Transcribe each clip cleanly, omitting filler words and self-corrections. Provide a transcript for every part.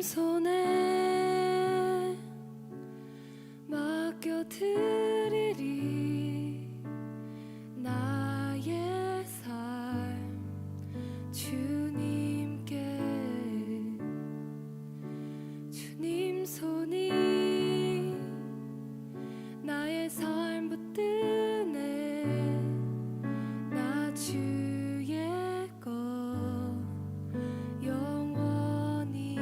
손에 맡겨드리리 나의 삶 주님께. 주님 손이 나의 삶 붙드네. 나 주의 것 영원히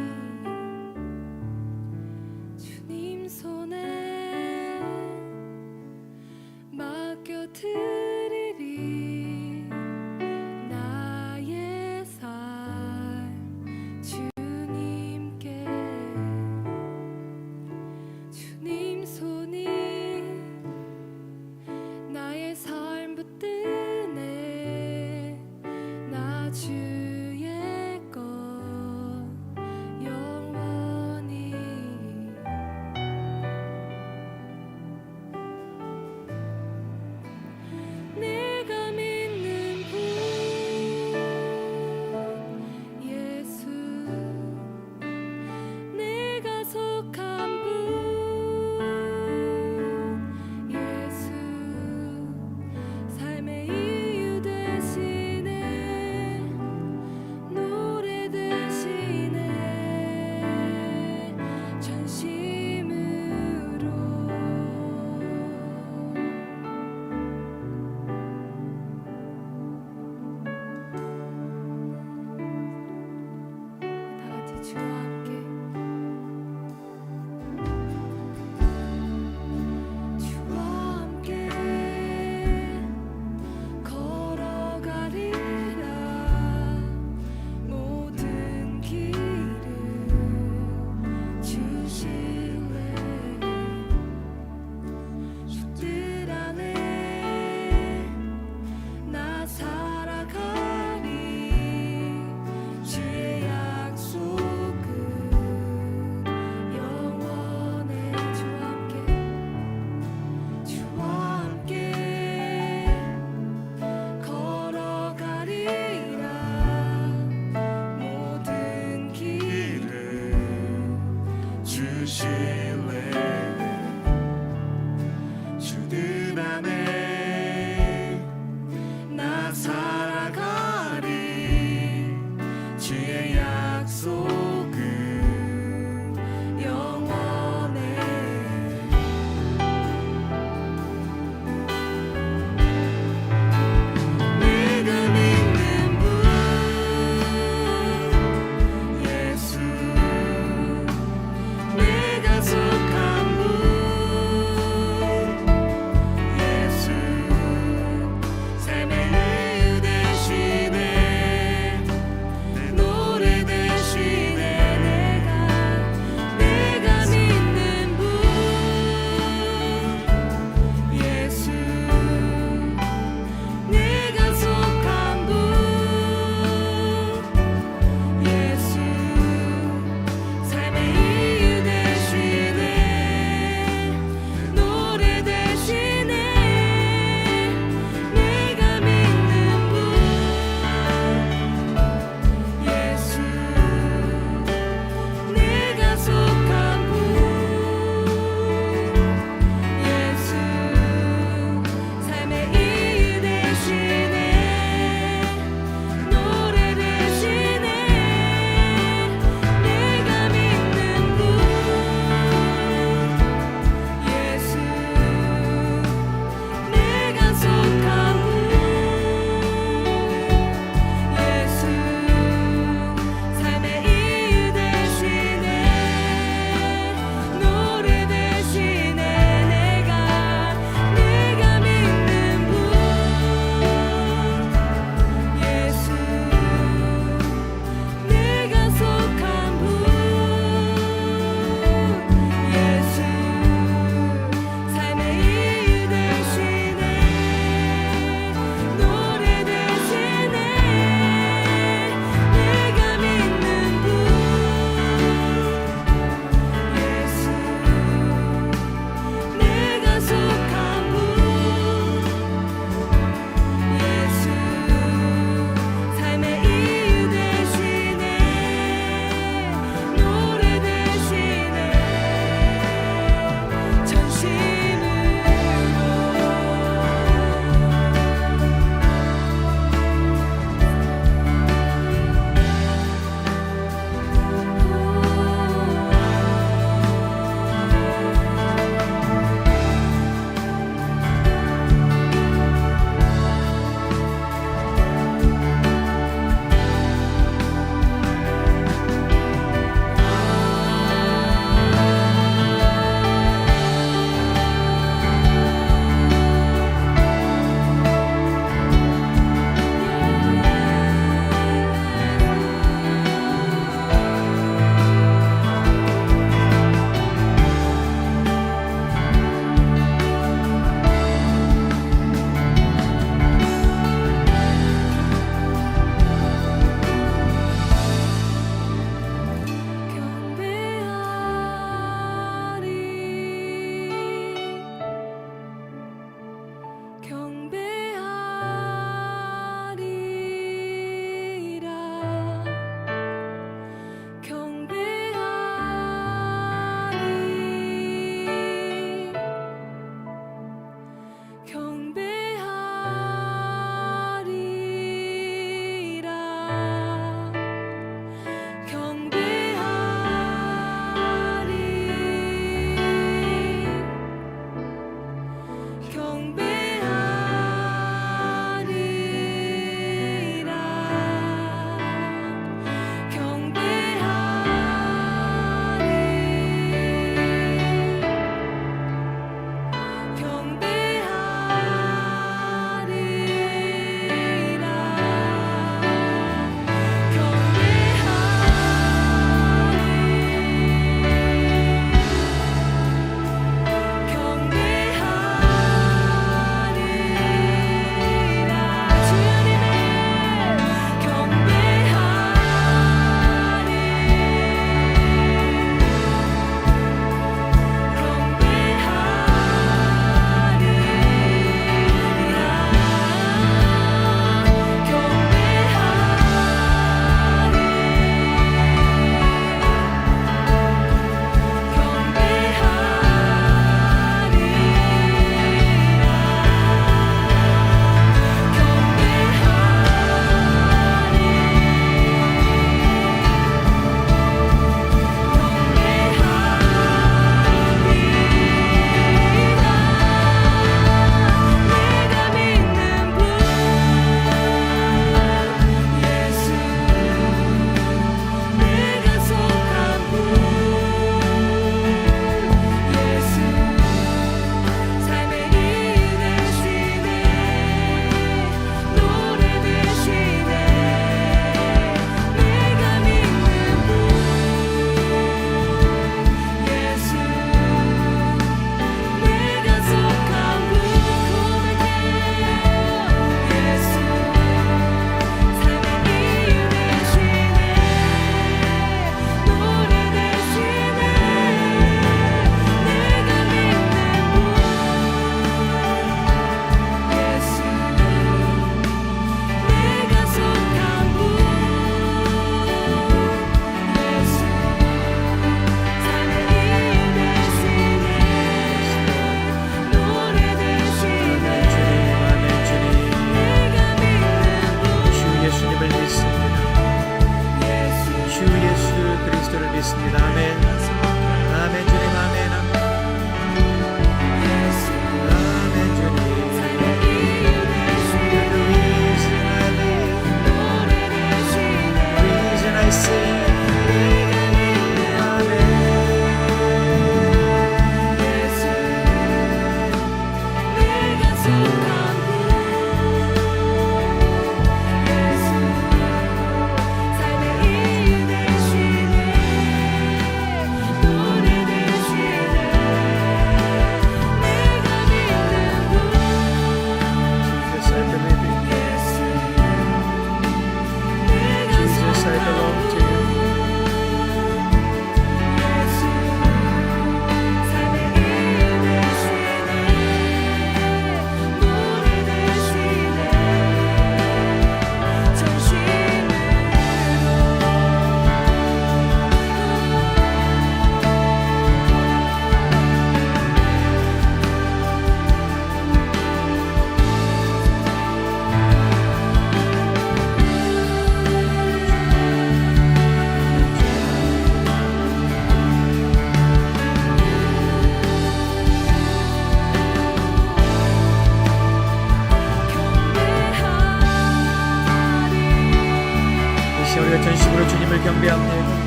경배합니다.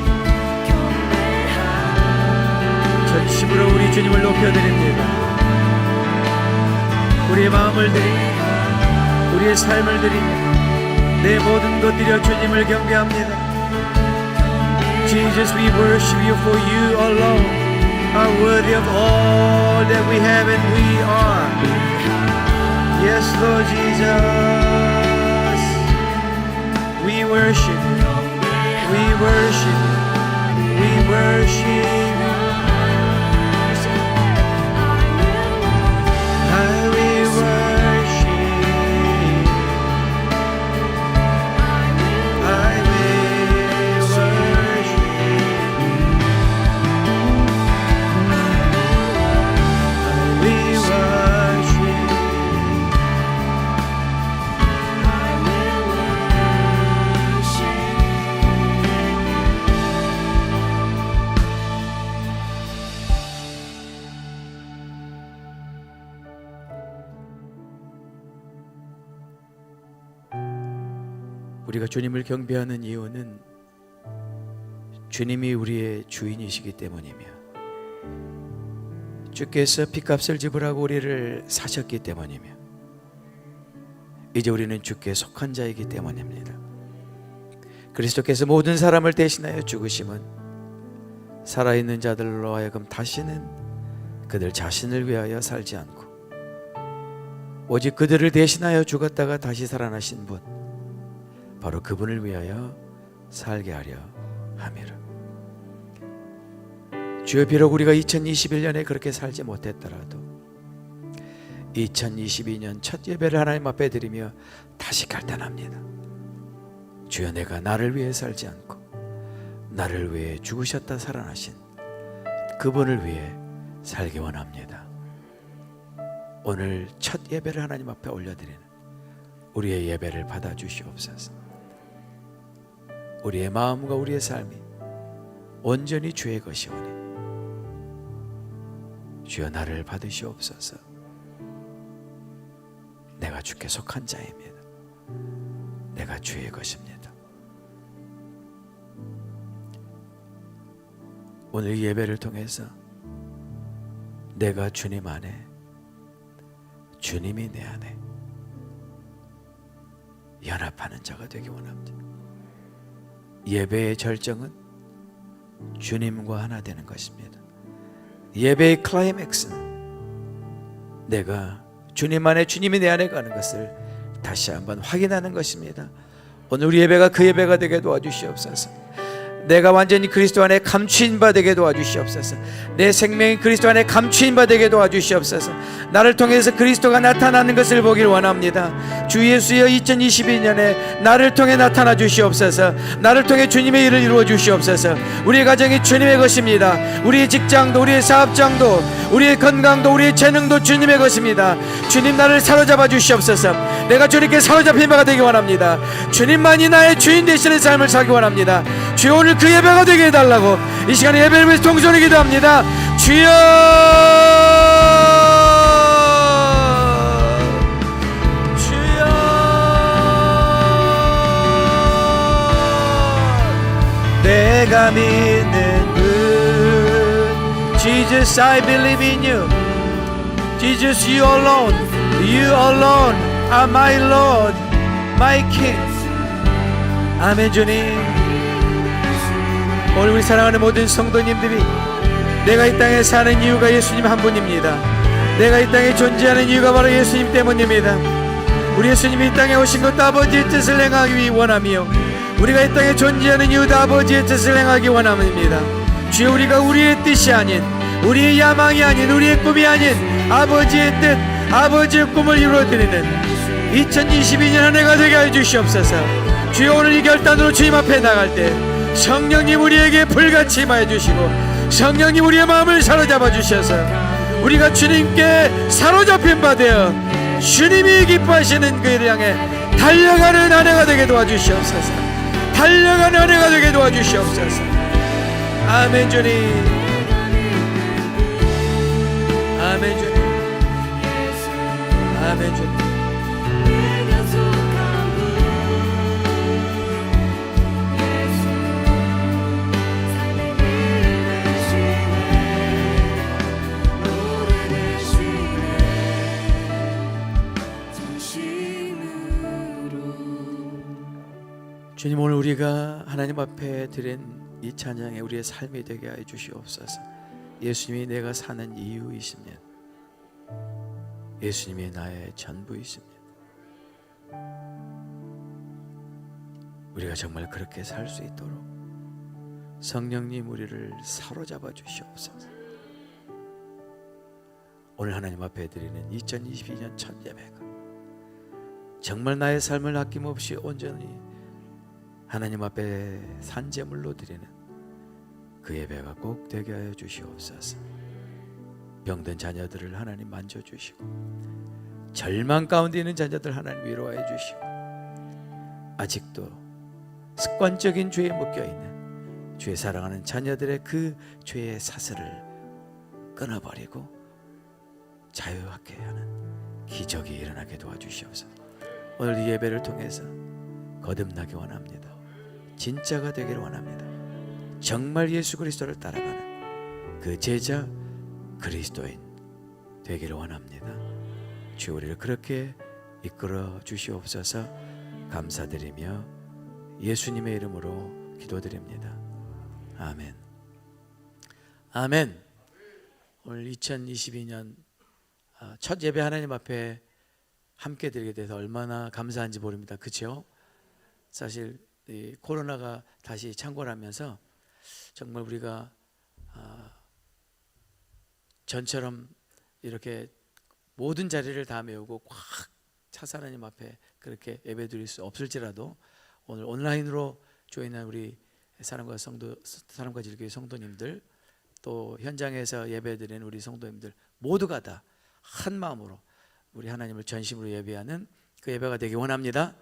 전심으로 우리 주님을 높여드립니다. 우리의 마음을 드립니다. 우리의 삶을 드립니다. 내 모든 것 드려 주님을 경배합니다. Jesus, we worship you, for you alone are worthy of all that we have and we are. Yes, Lord Jesus, we worship you, we worship you, we worship you. I will worship you. I will worship you. I will worship you. 우리가 주님을 경배하는 이유는 주님이 우리의 주인이시기 때문이며 주께서 핏값을 지불하고 우리를 사셨기 때문이며 이제 우리는 주께 속한 자이기 때문입니다. 그리스도께서 모든 사람을 대신하여 죽으심은 살아있는 자들로 하여금 다시는 그들 자신을 위하여 살지 않고 오직 그들을 대신하여 죽었다가 다시 살아나신 분, 바로 그분을 위하여 살게 하려 함이라. 주여, 비록 우리가 2021년에 그렇게 살지 못했더라도 2022년 첫 예배를 하나님 앞에 드리며 다시 결단합니다. 주여, 내가 나를 위해 살지 않고 나를 위해 죽으셨다 살아나신 그분을 위해 살기 원합니다. 오늘 첫 예배를 하나님 앞에 올려드리는 우리의 예배를 받아주시옵소서. 우리의 마음과 우리의 삶이 온전히 주의 것이오니 주여, 나를 받으시옵소서. 내가 주께 속한 자입니다. 내가 주의 것입니다. 오늘 이 예배를 통해서 내가 주님 안에, 주님이 내 안에 연합하는 자가 되기 원합니다. 예배의 절정은 주님과 하나 되는 것입니다. 예배의 클라이맥스는 내가 주님 안에, 주님이 내 안에 가는 것을 다시 한번 확인하는 것입니다. 오늘 우리 예배가 그 예배가 되게 도와주시옵소서. 내가 완전히 그리스도 안에 감추인 바 되게 도와주시옵소서. 내 생명이 그리스도 안에 감추인 바 되게 도와주시옵소서. 나를 통해서 그리스도가 나타나는 것을 보길 원합니다. 주 예수여, 2022년에 나를 통해 나타나 주시옵소서. 나를 통해 주님의 일을 이루어 주시옵소서. 우리의 가정이 주님의 것입니다. 우리의 직장도, 우리의 사업장도, 우리의 건강도, 우리의 재능도 주님의 것입니다. 주님, 나를 사로잡아 주시옵소서. 내가 주님께 사로잡힌 바가 되기 원합니다. 주님만이 나의 주인 되시는 삶을 살기 원합니다. 주여, 오늘 그 예배가 되게 해달라고 이 시간에 예배를 위해서 통성을 기도합니다. 주여, 주여, 내가 믿는 분, Jesus, I believe in you. Jesus, you alone are my Lord, my King. 아멘. 주님, 오늘 우리 사랑하는 모든 성도님들이 내가 이 땅에 사는 이유가 예수님 한 분입니다. 내가 이 땅에 존재하는 이유가 바로 예수님 때문입니다. 우리 예수님이 이 땅에 오신 것도 아버지의 뜻을 행하기 원하며 우리가 이 땅에 존재하는 이유도 아버지의 뜻을 행하기 원함입니다. 주여, 우리가 우리의 뜻이 아닌, 우리의 야망이 아닌, 우리의 꿈이 아닌 아버지의 뜻, 아버지의 꿈을 이루어드리는 2022년 한 해가 되게 해주시옵소서. 주여, 오늘 이 결단으로 주님 앞에 나갈 때 성령님 우리에게 불같이 임하여 주시고 성령님 우리의 마음을 사로잡아 주셔서 우리가 주님께 사로잡힌 바 되어 주님이 기뻐하시는 그 일을 향해 달려가는 한 해가 되게 도와주시옵소서. 달려가는 한 해가 되게 도와주시옵소서. 아멘. 주님, 아멘. 주님, 아멘. 주님, 주님, 오늘 우리가 하나님 앞에 드린 이 찬양이 우리의 삶이 되게 해 주시옵소서. 예수님이 내가 사는 이유이시면, 예수님이 나의 전부이시면, 우리가 정말 그렇게 살 수 있도록 성령님 우리를 사로잡아 주시옵소서. 오늘 하나님 앞에 드리는 2022년 첫 예배가 정말 나의 삶을 아낌없이 온전히 하나님 앞에 산제물로 드리는 그 예배가 꼭 되게 하여 주시옵소서. 병든 자녀들을 하나님 만져주시고, 절망 가운데 있는 자녀들 하나님 위로하여 주시고, 아직도 습관적인 죄에 묶여있는 죄 사랑하는 자녀들의 그 죄의 사슬을 끊어버리고 자유하게 하는 기적이 일어나게 도와주시옵소서. 오늘 이 예배를 통해서 거듭나기 원합니다. 진짜가 되기를 원합니다. 정말 예수 그리스도를 따라가는 그 제자 그리스도인 되기를 원합니다. 주 우리를 그렇게 이끌어 주시옵소서. 감사드리며 예수님의 이름으로 기도드립니다. 아멘. 아멘. 오늘 2022년 첫 예배 하나님 앞에 함께 드리게 돼서 얼마나 감사한지 모릅니다. 그렇죠? 사실 이 코로나가 다시 창궐하면서 정말 우리가 전처럼 이렇게 모든 자리를 다 메우고 꽉 차서 하나님 앞에 그렇게 예배 드릴 수 없을지라도 오늘 온라인으로 조인한 우리 사랑과 질교회 성도님들, 또 현장에서 예배드리는 우리 성도님들 모두가 다 한 마음으로 우리 하나님을 전심으로 예배하는 그 예배가 되기 원합니다.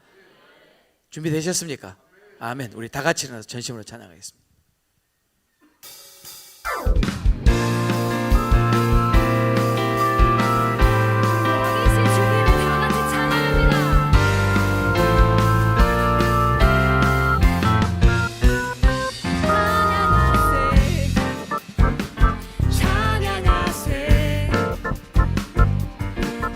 준비되셨습니까? 아멘. 우리 다 같이 일어나서 전심으로 찬양하겠습니다. 왕이신 주님을 다 같이 찬양합니다. 찬양하세,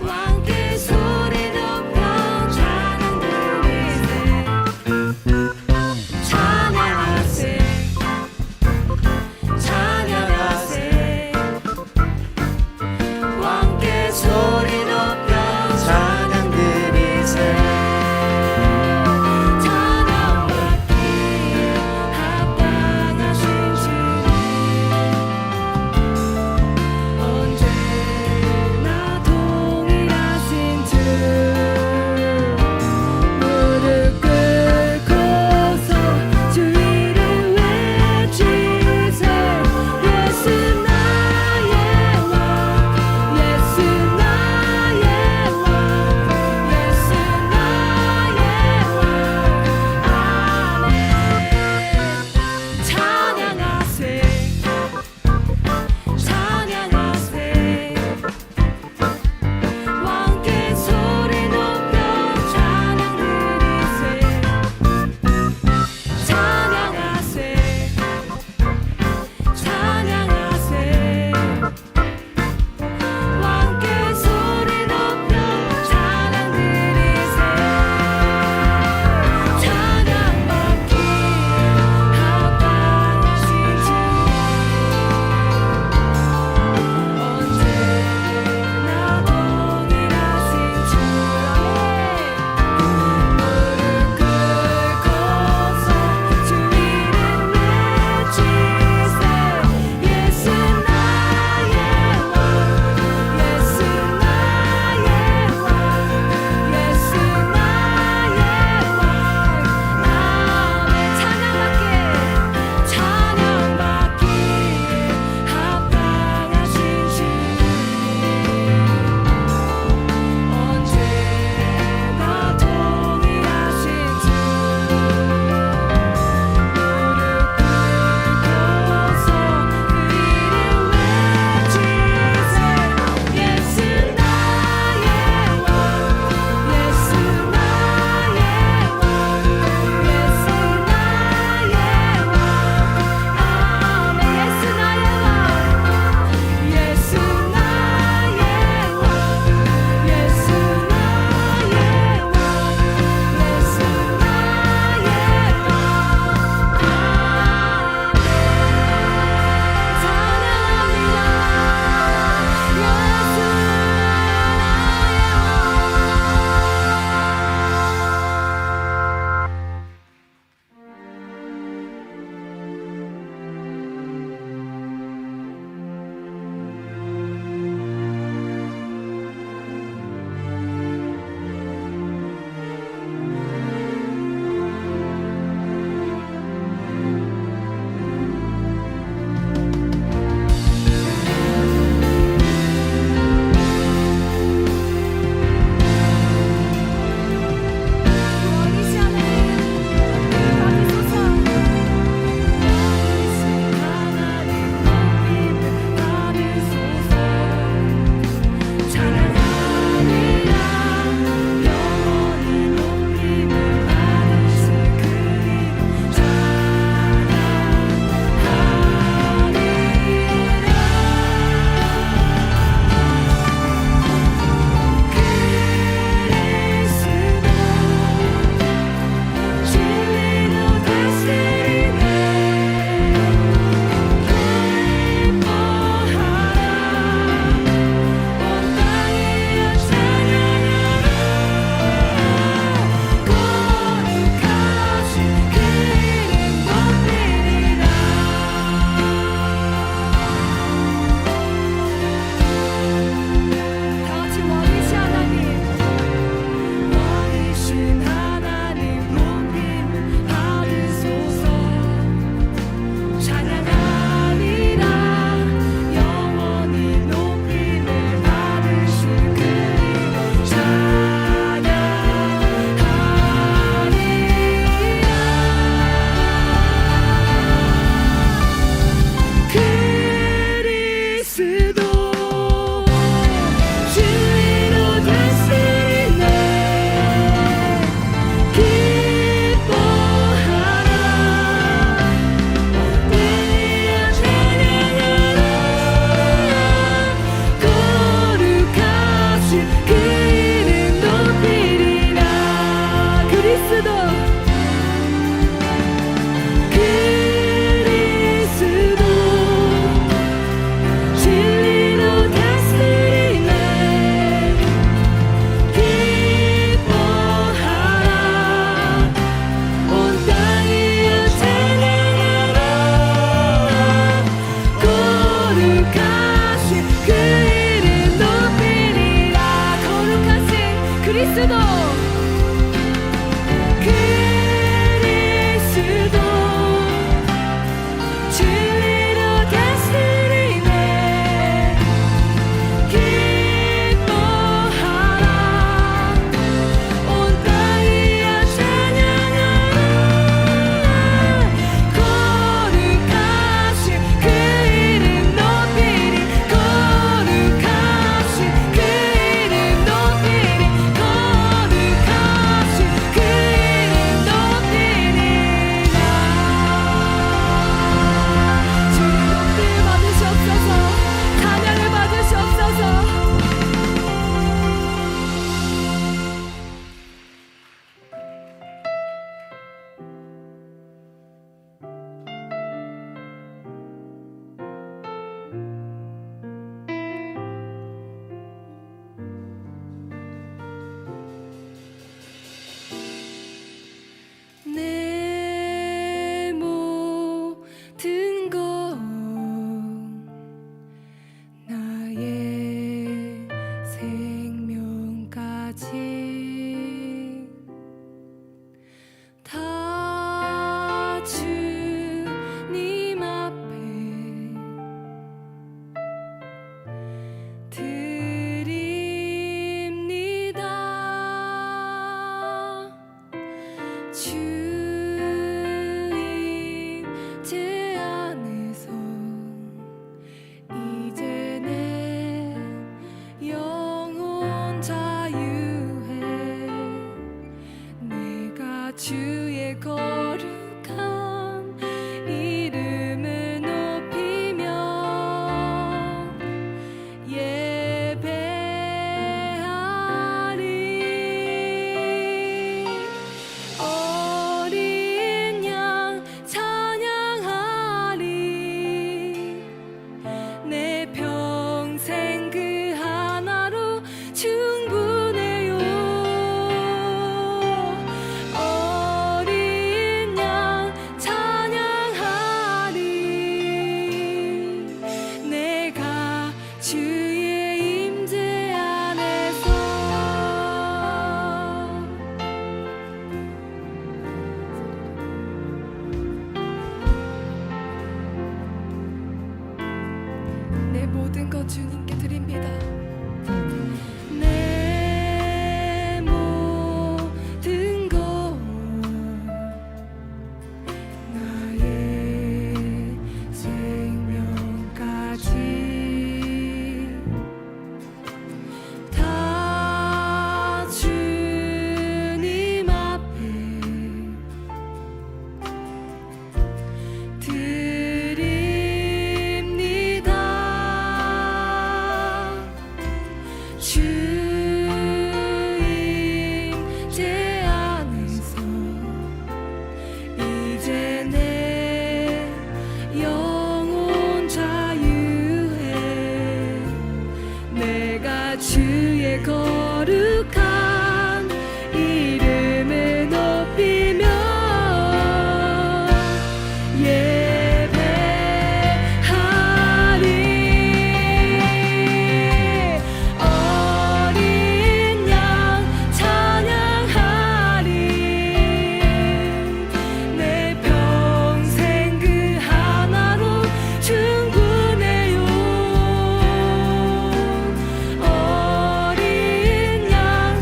왕께 소리 높여 찬양 드리세. 찬양하세, 예배하리. 어린 양 찬양하리. 내 평생 그 하나로 충분해요. 어린 양 찬양하리. 내가 주의 임재 안에서 내 모든 것 주님께 드립니다. 내 모든 것 나의 생명까지 다 주님 앞에 드립니다. 주 임재 안에서 이제 내 영혼 자유해. 내가 주의 거룩한 이름을 높이며 예배하리. 어린 양 찬양하리. 내 평생 그 하나로 충분해요. 어린 양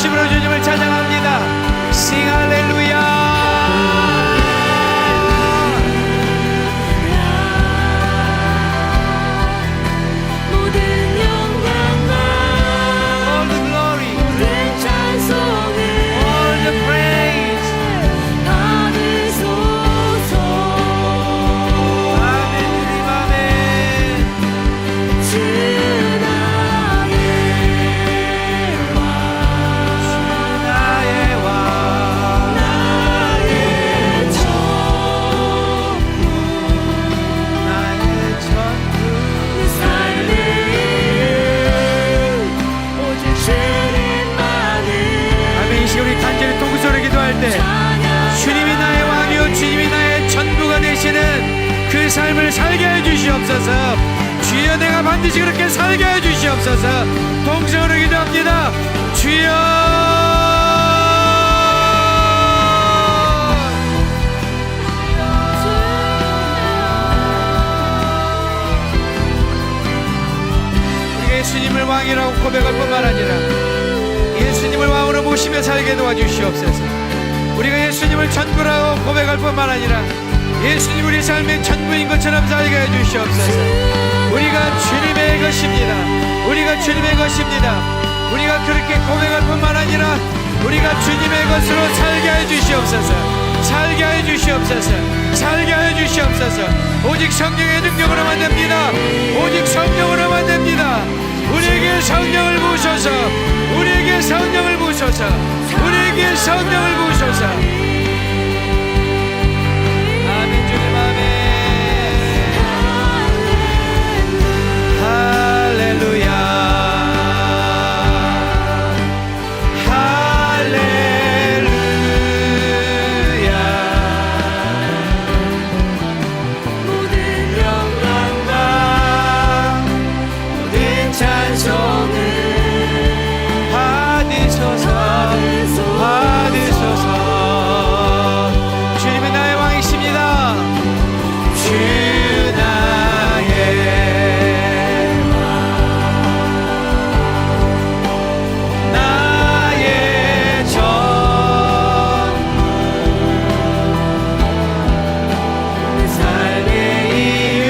진심으로 주님을 찬양합니다. Sing 할렐루야. 주님이 나의 왕이요 주님이 나의 전부가 되시는 그 삶을 살게 해주시옵소서. 주여 내가 반드시 그렇게 살게 해주시옵소서. 동성으로 기도합니다. 주여 우리가 예수님을 왕이라고 고백할 뿐만 아니라 예수님을 왕으로 모시며 살게 도와주시옵소서. 우리가 예수님을 전부라고 고백할 뿐만 아니라 예수님 우리 삶의 전부인 것처럼 살게 해주시옵소서. 우리가 주님의 것입니다. 우리가 주님의 것입니다. 우리가 그렇게 고백할 뿐만 아니라 우리가 주님의 것으로 살게 해주시옵소서. 살게 해주시옵소서. 살게 해주시옵소서. 오직 성령의 능력으로만 됩니다. 오직 성령으로만 됩니다. 우리에게 성령을 부으소서. 우리에게 성령을 부으소서. 우리에게 성령을 부으소서. 아멘. 주님 아멘. 할렐루야. 할렐루야. 모든 영광과 모든 찬송을 받으소서. 주님은 나의 왕이십니다. 주 나의 왕, 나의 전부, 내 삶의 이유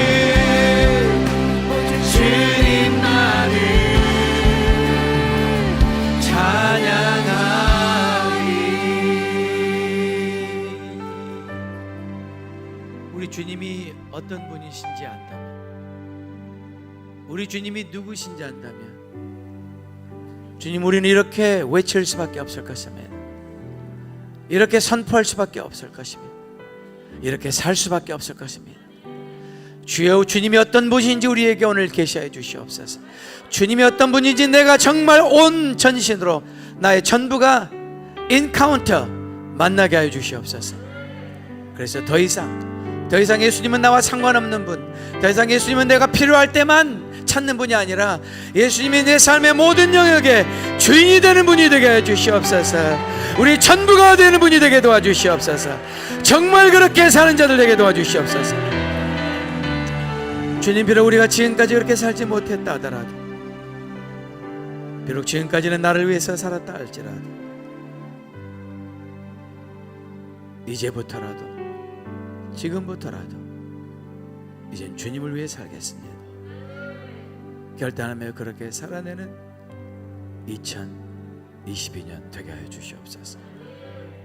오직 주님만을 찬양하리. 우리 주님이 어떤 분이신지 안다면, 우리 주님이 누구신지 안다면, 주님 우리는 이렇게 외칠 수밖에 없을 것이며, 이렇게 선포할 수밖에 없을 것이며, 이렇게 살 수밖에 없을 것입니다. 주여, 주님이 어떤 분인지 우리에게 오늘 계시해 주시옵소서. 주님이 어떤 분인지 내가 정말 온 전신으로 나의 전부가 인카운터 만나게 하여 주시옵소서. 그래서 더 이상 예수님은 나와 상관없는 분, 더 이상 예수님은 내가 필요할 때만 찾는 분이 아니라 예수님이 내 삶의 모든 영역에 주인이 되는 분이 되게 해 주시옵소서. 우리 전부가 되는 분이 되게 도와주시옵소서. 정말 그렇게 사는 자들 되게 도와주시옵소서. 주님, 비록 우리가 지금까지 그렇게 살지 못했다 하더라도, 비록 지금까지는 나를 위해서 살았다 할지라도, 이제부터라도, 지금부터라도 이젠 주님을 위해 살겠습니다. 결단하며 그렇게 살아내는 2022년 되게 하여 주시옵소서.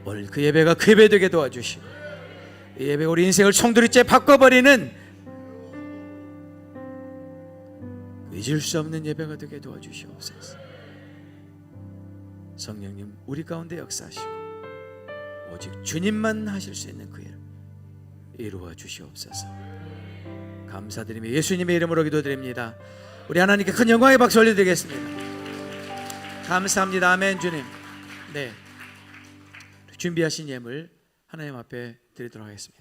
오늘 그 예배가 그 예배 되게 도와주시고, 이 예배가 우리 인생을 송두리째 바꿔버리는 잊을 수 없는 예배가 되게 도와주시옵소서. 성령님, 우리 가운데 역사하시고 오직 주님만 하실 수 있는 그 일 이루어 주시옵소서. 감사드리며 예수님의 이름으로 기도드립니다. 우리 하나님께 큰 영광의 박수 올려드리겠습니다. 감사합니다. 아멘. 주님, 네, 준비하신 예물 하나님 앞에 드리도록 하겠습니다.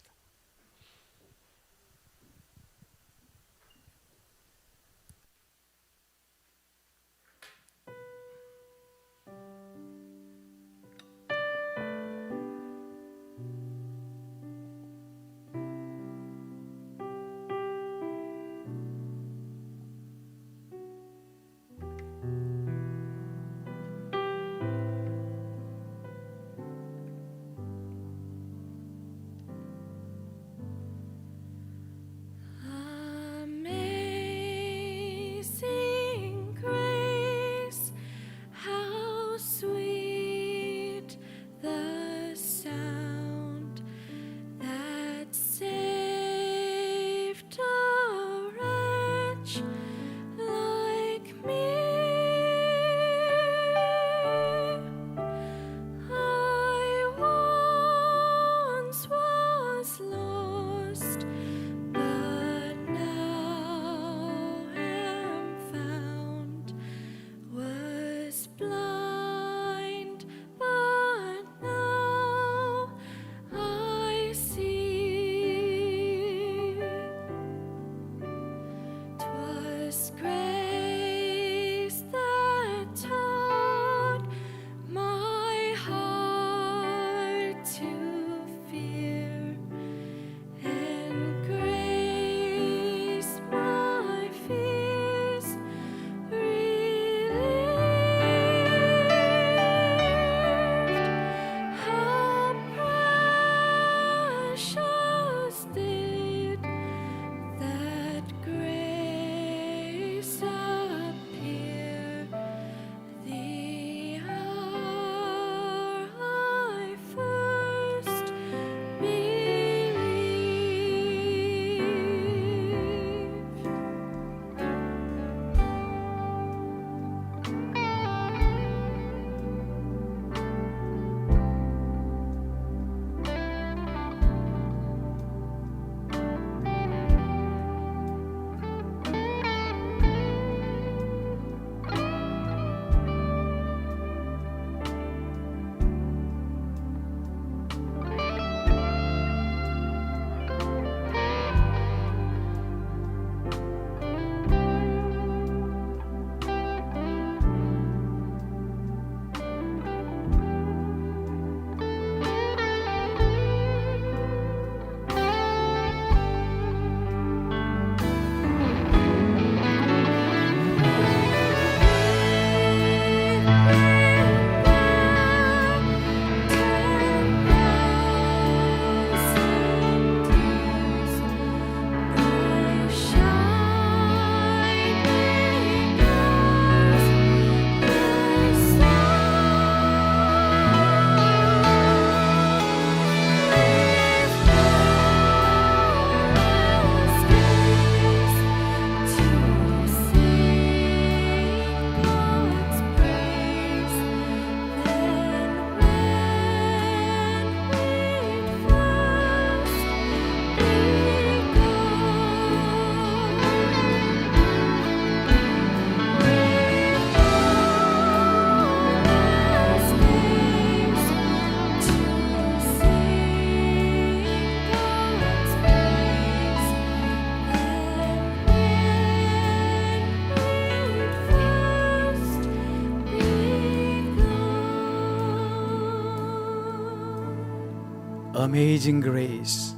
Amazing grace,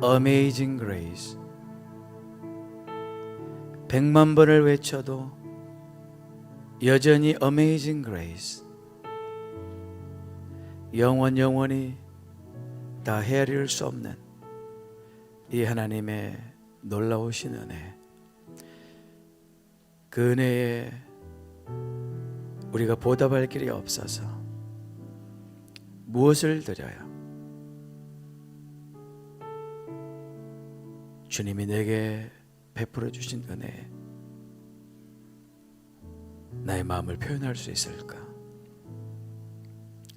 amazing grace. 100만 번을 외쳐도 여전히 amazing grace. 영원히 다 헤아릴 수 없는 이 하나님의 놀라우신 은혜, 그 은혜에 우리가 보답할 길이 없어서 무엇을 드려요? 주님이 내게 베풀어 주신 은혜에 나의 마음을 표현할 수 있을까?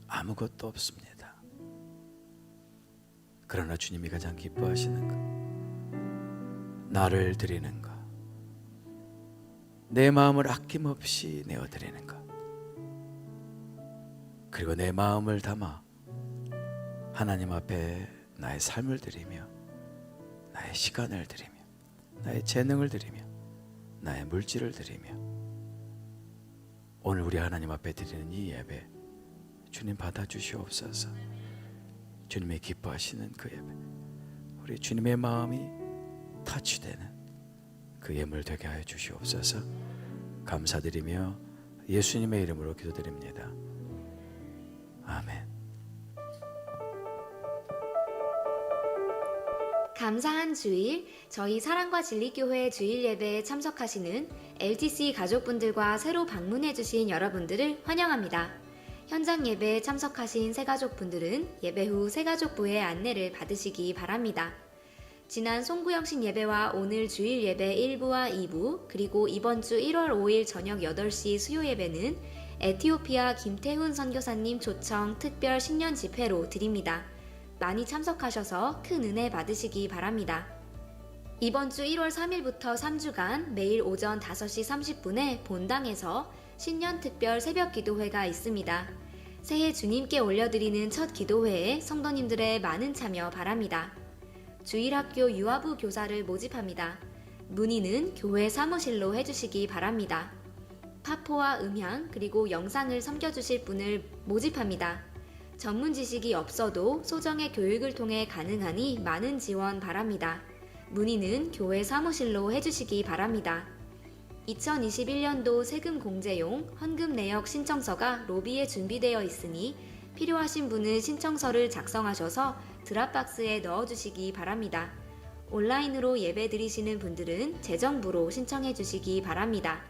아무것도 없습니다. 그러나 주님이 가장 기뻐하시는 것, 나를 드리는 것, 내 마음을 아낌없이 내어드리는 것, 그리고 내 마음을 담아 하나님 앞에 나의 삶을 드리며, 나의 시간을 드리며, 나의 재능을 드리며, 나의 물질을 드리며, 오늘 우리 하나님 앞에 드리는 이 예배 주님 받아주시옵소서. 주님의 기뻐하시는 그 예배, 우리 주님의 마음이 터치되는 그 예물 되게 하여 주시옵소서. 감사드리며 예수님의 이름으로 기도드립니다. 아멘. 감사한 주일, 저희 사랑과 진리교회 주일 예배에 참석하시는 LTC 가족분들과 새로 방문해주신 여러분들을 환영합니다. 현장 예배에 참석하신 새가족분들은 예배 후 새가족부의 안내를 받으시기 바랍니다. 지난 송구영신 예배와 오늘 주일 예배 1부와 2부, 그리고 이번 주 1월 5일 저녁 8시 수요 예배는 에티오피아 김태훈 선교사님 초청 특별 신년 집회로 드립니다. 많이 참석하셔서 큰 은혜 받으시기 바랍니다. 이번 주 1월 3일부터 3주간 매일 오전 5시 30분에 본당에서 신년 특별 새벽 기도회가 있습니다. 새해 주님께 올려드리는 첫 기도회에 성도님들의 많은 참여 바랍니다. 주일학교 유아부 교사를 모집합니다. 문의는 교회 사무실로 해주시기 바랍니다. 파포와 음향 그리고 영상을 섬겨주실 분을 모집합니다. 전문 지식이 없어도 소정의 교육을 통해 가능하니 많은 지원 바랍니다. 문의는 교회 사무실로 해주시기 바랍니다. 2021년도 세금 공제용 헌금 내역 신청서가 로비에 준비되어 있으니 필요하신 분은 신청서를 작성하셔서 드랍박스에 넣어주시기 바랍니다. 온라인으로 예배 드리시는 분들은 재정부로 신청해 주시기 바랍니다.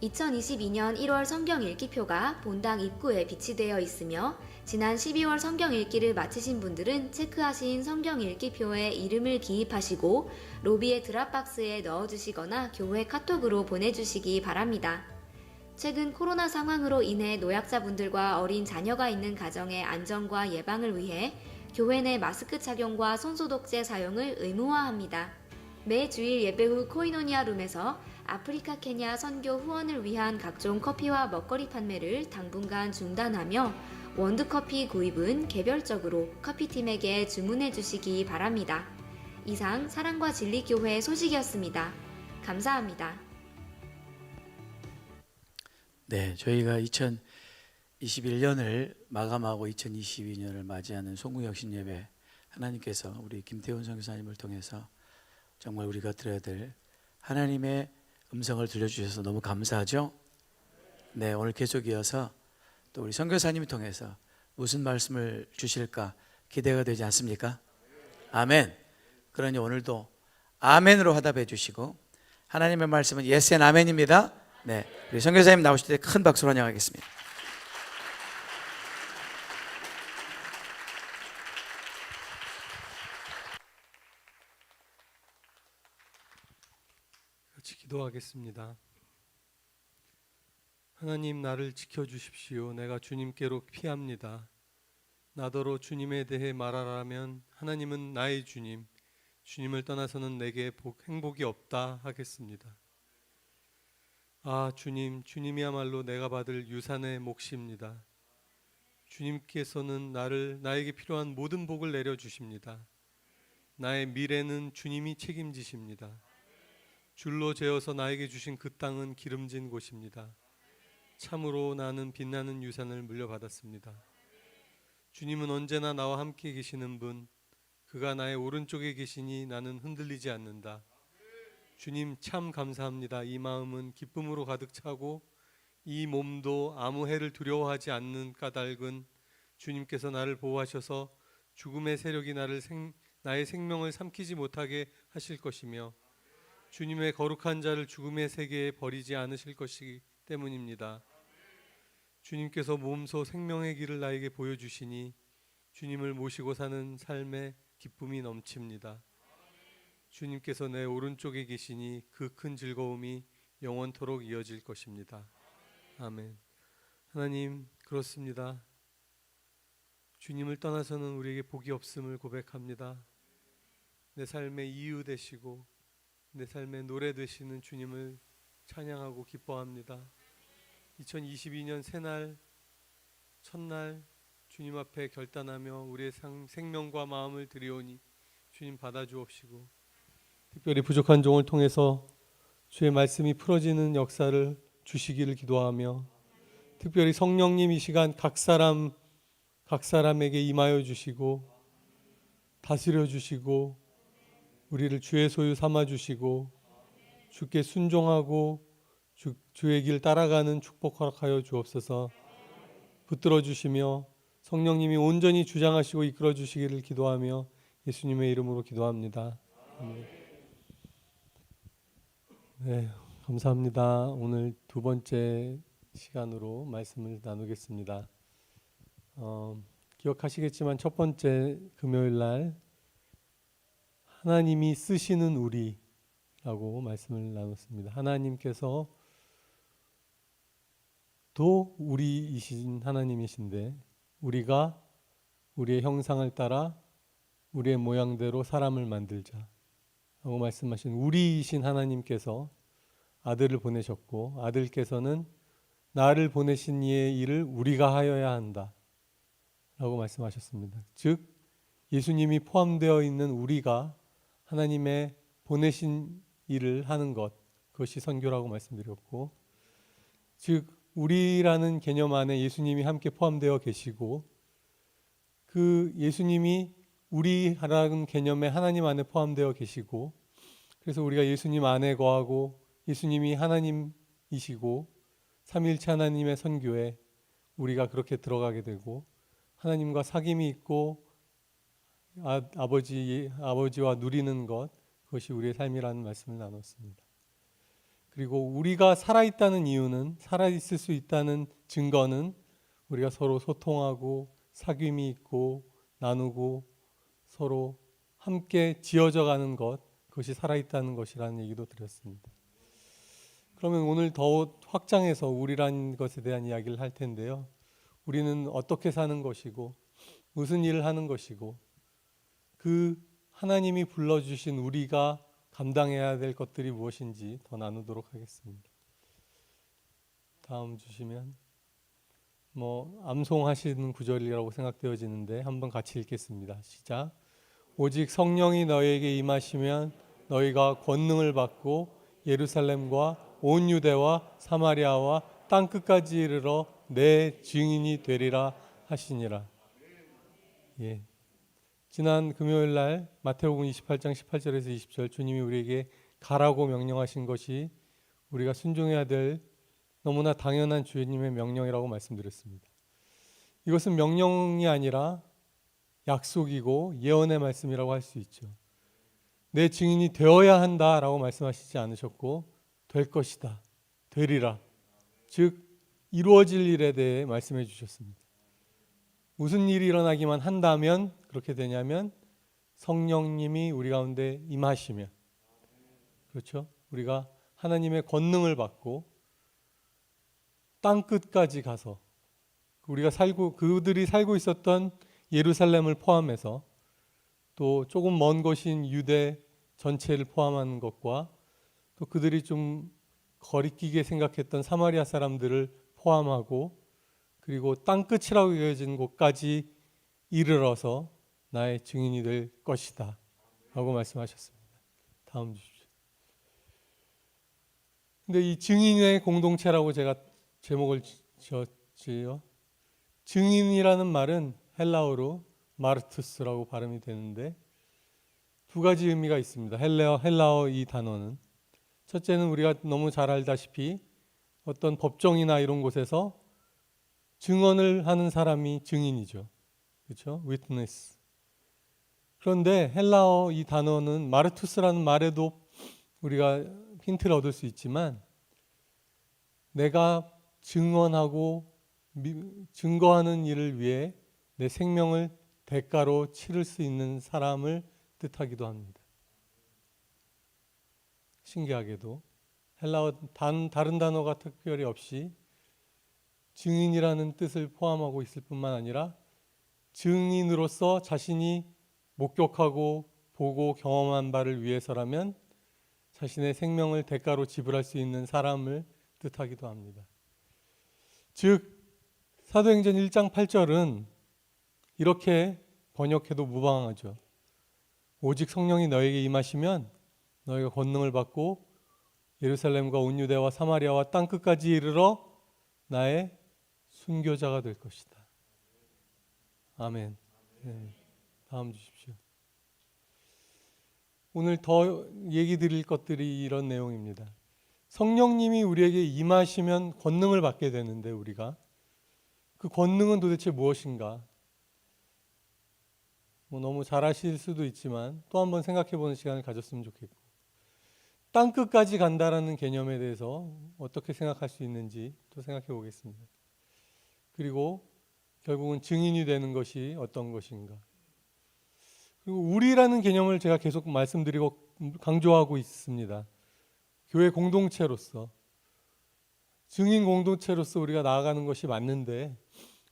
2022년 1월 성경 읽기표가 본당 입구에 비치되어 있으며 지난 12월 성경 읽기를 마치신 분들은 체크하신 성경 읽기표에 이름을 기입하시고 로비의 드랍박스에 넣어주시거나 교회 카톡으로 보내주시기 바랍니다. 최근 코로나 상황으로 인해 노약자분들과 어린 자녀가 있는 가정의 안전과 예방을 위해 교회 내 마스크 착용과 손소독제 사용을 의무화합니다. 매 주일 예배 후 코이노니아 룸에서 아프리카 케냐 선교 후원을 위한 각종 커피와 먹거리 판매를 당분간 중단하며 원두커피 구입은 개별적으로 커피팀에게 주문해 주시기 바랍니다. 이상 사랑과 진리교회 소식이었습니다. 감사합니다. 네, 저희가 2021년을 마감하고 2022년을 맞이하는 송구혁신 예배, 하나님께서 우리 김태훈 선교사님을 통해서 정말 우리가 들어야 될 하나님의 음성을 들려주셔서 너무 감사하죠? 네, 오늘 계속 이어서 또 우리 선교사님을 통해서 무슨 말씀을 주실까 기대가 되지 않습니까? 아멘. 그러니 오늘도 아멘으로 화답해 주시고, 하나님의 말씀은 yes and 아멘입니다. 네, 우리 선교사님 나오실 때 큰 박수로 환영하겠습니다. 같이 기도하겠습니다. 하나님, 나를 지켜주십시오. 내가 주님께로 피합니다. 나더러 주님에 대해 말하라면 하나님은 나의 주님, 주님을 떠나서는 내게 행복이 없다 하겠습니다. 아 주님, 주님이야말로 내가 받을 유산의 몫입니다. 주님께서는 나에게 필요한 모든 복을 내려주십니다. 나의 미래는 주님이 책임지십니다. 줄로 재어서 나에게 주신 그 땅은 기름진 곳입니다. 참으로 나는 빛나는 유산을 물려받았습니다. 주님은 언제나 나와 함께 계시는 분, 그가 나의 오른쪽에 계시니 나는 흔들리지 않는다. 주님 참 감사합니다. 이 마음은 기쁨으로 가득 차고 이 몸도 아무 해를 두려워하지 않는 까닭은 주님께서 나를 보호하셔서 죽음의 세력이 나의 생명을 삼키지 못하게 하실 것이며 주님의 거룩한 자를 죽음의 세계에 버리지 않으실 것이기 때문입니다. 주님께서 몸소 생명의 길을 나에게 보여주시니 주님을 모시고 사는 삶에 기쁨이 넘칩니다. 주님께서 내 오른쪽에 계시니 그 큰 즐거움이 영원토록 이어질 것입니다. 아멘. 하나님, 그렇습니다. 주님을 떠나서는 우리에게 복이 없음을 고백합니다. 내 삶의 이유 되시고 내 삶의 노래 되시는 주님을 찬양하고 기뻐합니다. 2022년 새날 첫날 주님 앞에 결단하며 우리의 생명과 마음을 드리오니 주님 받아주옵시고 특별히 부족한 종을 통해서 주의 말씀이 풀어지는 역사를 주시기를 기도하며 특별히 성령님 이 시간 각 사람에게 임하여 주시고 다스려 주시고 우리를 주의 소유 삼아 주시고 주께 순종하고 주의 길 따라가는 축복 허락하여 주옵소서. 붙들어 주시며 성령님이 온전히 주장하시고 이끌어 주시기를 기도하며 예수님의 이름으로 기도합니다. 네, 감사합니다. 오늘 두 번째 시간으로 말씀을 나누겠습니다. 기억하시겠지만 첫 번째 금요일 날 하나님이 쓰시는 우리라고 말씀을 나눴습니다. 하나님께서 또 우리이신 하나님이신데 우리가 우리의 형상을 따라 우리의 모양대로 사람을 만들자 라고 말씀하신 우리이신 하나님께서 아들을 보내셨고 아들께서는 나를 보내신 이의 일을 우리가 하여야 한다 라고 말씀하셨습니다. 즉 예수님이 포함되어 있는 우리가 하나님의 보내신 일을 하는 것, 그것이 선교라고 말씀드렸고, 즉 우리라는 개념 안에 예수님이 함께 포함되어 계시고 그 예수님이 우리라는 개념에 하나님 안에 포함되어 계시고 그래서 우리가 예수님 안에 거하고 예수님이 하나님이시고 삼위일체 하나님의 선교에 우리가 그렇게 들어가게 되고 하나님과 사귐이 있고 아버지와 누리는 것, 그것이 우리의 삶이라는 말씀을 나눴습니다. 그리고 우리가 살아있다는 이유는, 살아있을 수 있다는 증거는 우리가 서로 소통하고 사귐이 있고 나누고 서로 함께 지어져 가는 것, 그것이 살아있다는 것이라는 얘기도 드렸습니다. 그러면 오늘 더 확장해서 우리라는 것에 대한 이야기를 할 텐데요. 우리는 어떻게 사는 것이고 무슨 일을 하는 것이고 그 하나님이 불러주신 우리가 감당해야 될 것들이 무엇인지 더 나누도록 하겠습니다. 다음 주시면 암송하시는 구절이라고 생각되어지는데 한번 같이 읽겠습니다. 시작. 오직 성령이 너희에게 임하시면 너희가 권능을 받고 예루살렘과 온 유대와 사마리아와 땅끝까지 이르러 내 증인이 되리라 하시니라. 예. 지난 금요일 날 마태복음 28장 18절에서 20절 주님이 우리에게 가라고 명령하신 것이 우리가 순종해야 될 너무나 당연한 주님의 명령이라고 말씀드렸습니다. 이것은 명령이 아니라 약속이고 예언의 말씀이라고 할 수 있죠. 내 증인이 되어야 한다라고 말씀하시지 않으셨고 될 것이다, 되리라, 즉 이루어질 일에 대해 말씀해 주셨습니다. 무슨 일이 일어나기만 한다면 그렇게 되냐면 성령님이 우리 가운데 임하시면, 그렇죠? 우리가 하나님의 권능을 받고 땅 끝까지 가서 그들이 살고 있었던 예루살렘을 포함해서 또 조금 먼 곳인 유대 전체를 포함한 것과 또 그들이 좀 거리끼게 생각했던 사마리아 사람들을 포함하고 그리고 땅끝이라고 여겨진 곳까지 이르러서 나의 증인이 될 것이다 라고 말씀하셨습니다. 다음 주십시오. 근데 이 증인의 공동체라고 제가 제목을 지었지요. 증인이라는 말은 헬라어로 마르투스라고 발음이 되는데 두 가지 의미가 있습니다. 헬라어 이 단어는 첫째는 우리가 너무 잘 알다시피 어떤 법정이나 이런 곳에서 증언을 하는 사람이 증인이죠. 그렇죠? witness. 그런데 헬라어 이 단어는 마르투스라는 말에도 우리가 힌트를 얻을 수 있지만 내가 증언하고 증거하는 일을 위해 내 생명을 대가로 치를 수 있는 사람을 뜻하기도 합니다. 신기하게도 헬라어 다른 단어가 특별히 없이 증인이라는 뜻을 포함하고 있을 뿐만 아니라 증인으로서 자신이 목격하고 보고 경험한 바를 위해서라면 자신의 생명을 대가로 지불할 수 있는 사람을 뜻하기도 합니다. 즉 사도행전 1장 8절은 이렇게 번역해도 무방하죠. 오직 성령이 너에게 임하시면 너희가 권능을 받고 예루살렘과 온 유대와 사마리아와 땅끝까지 이르러 나의 순교자가 될 것이다. 아멘. 네. 다음 주십시오. 오늘 더 얘기 드릴 것들이 이런 내용입니다. 성령님이 우리에게 임하시면 권능을 받게 되는데 우리가 그 권능은 도대체 무엇인가? 너무 잘 아실 수도 있지만 또 한번 생각해 보는 시간을 가졌으면 좋겠고 땅끝까지 간다라는 개념에 대해서 어떻게 생각할 수 있는지 또 생각해 보겠습니다. 그리고 결국은 증인이 되는 것이 어떤 것인가? 그리고 우리라는 개념을 제가 계속 말씀드리고 강조하고 있습니다. 교회 공동체로서 증인 공동체로서 우리가 나아가는 것이 맞는데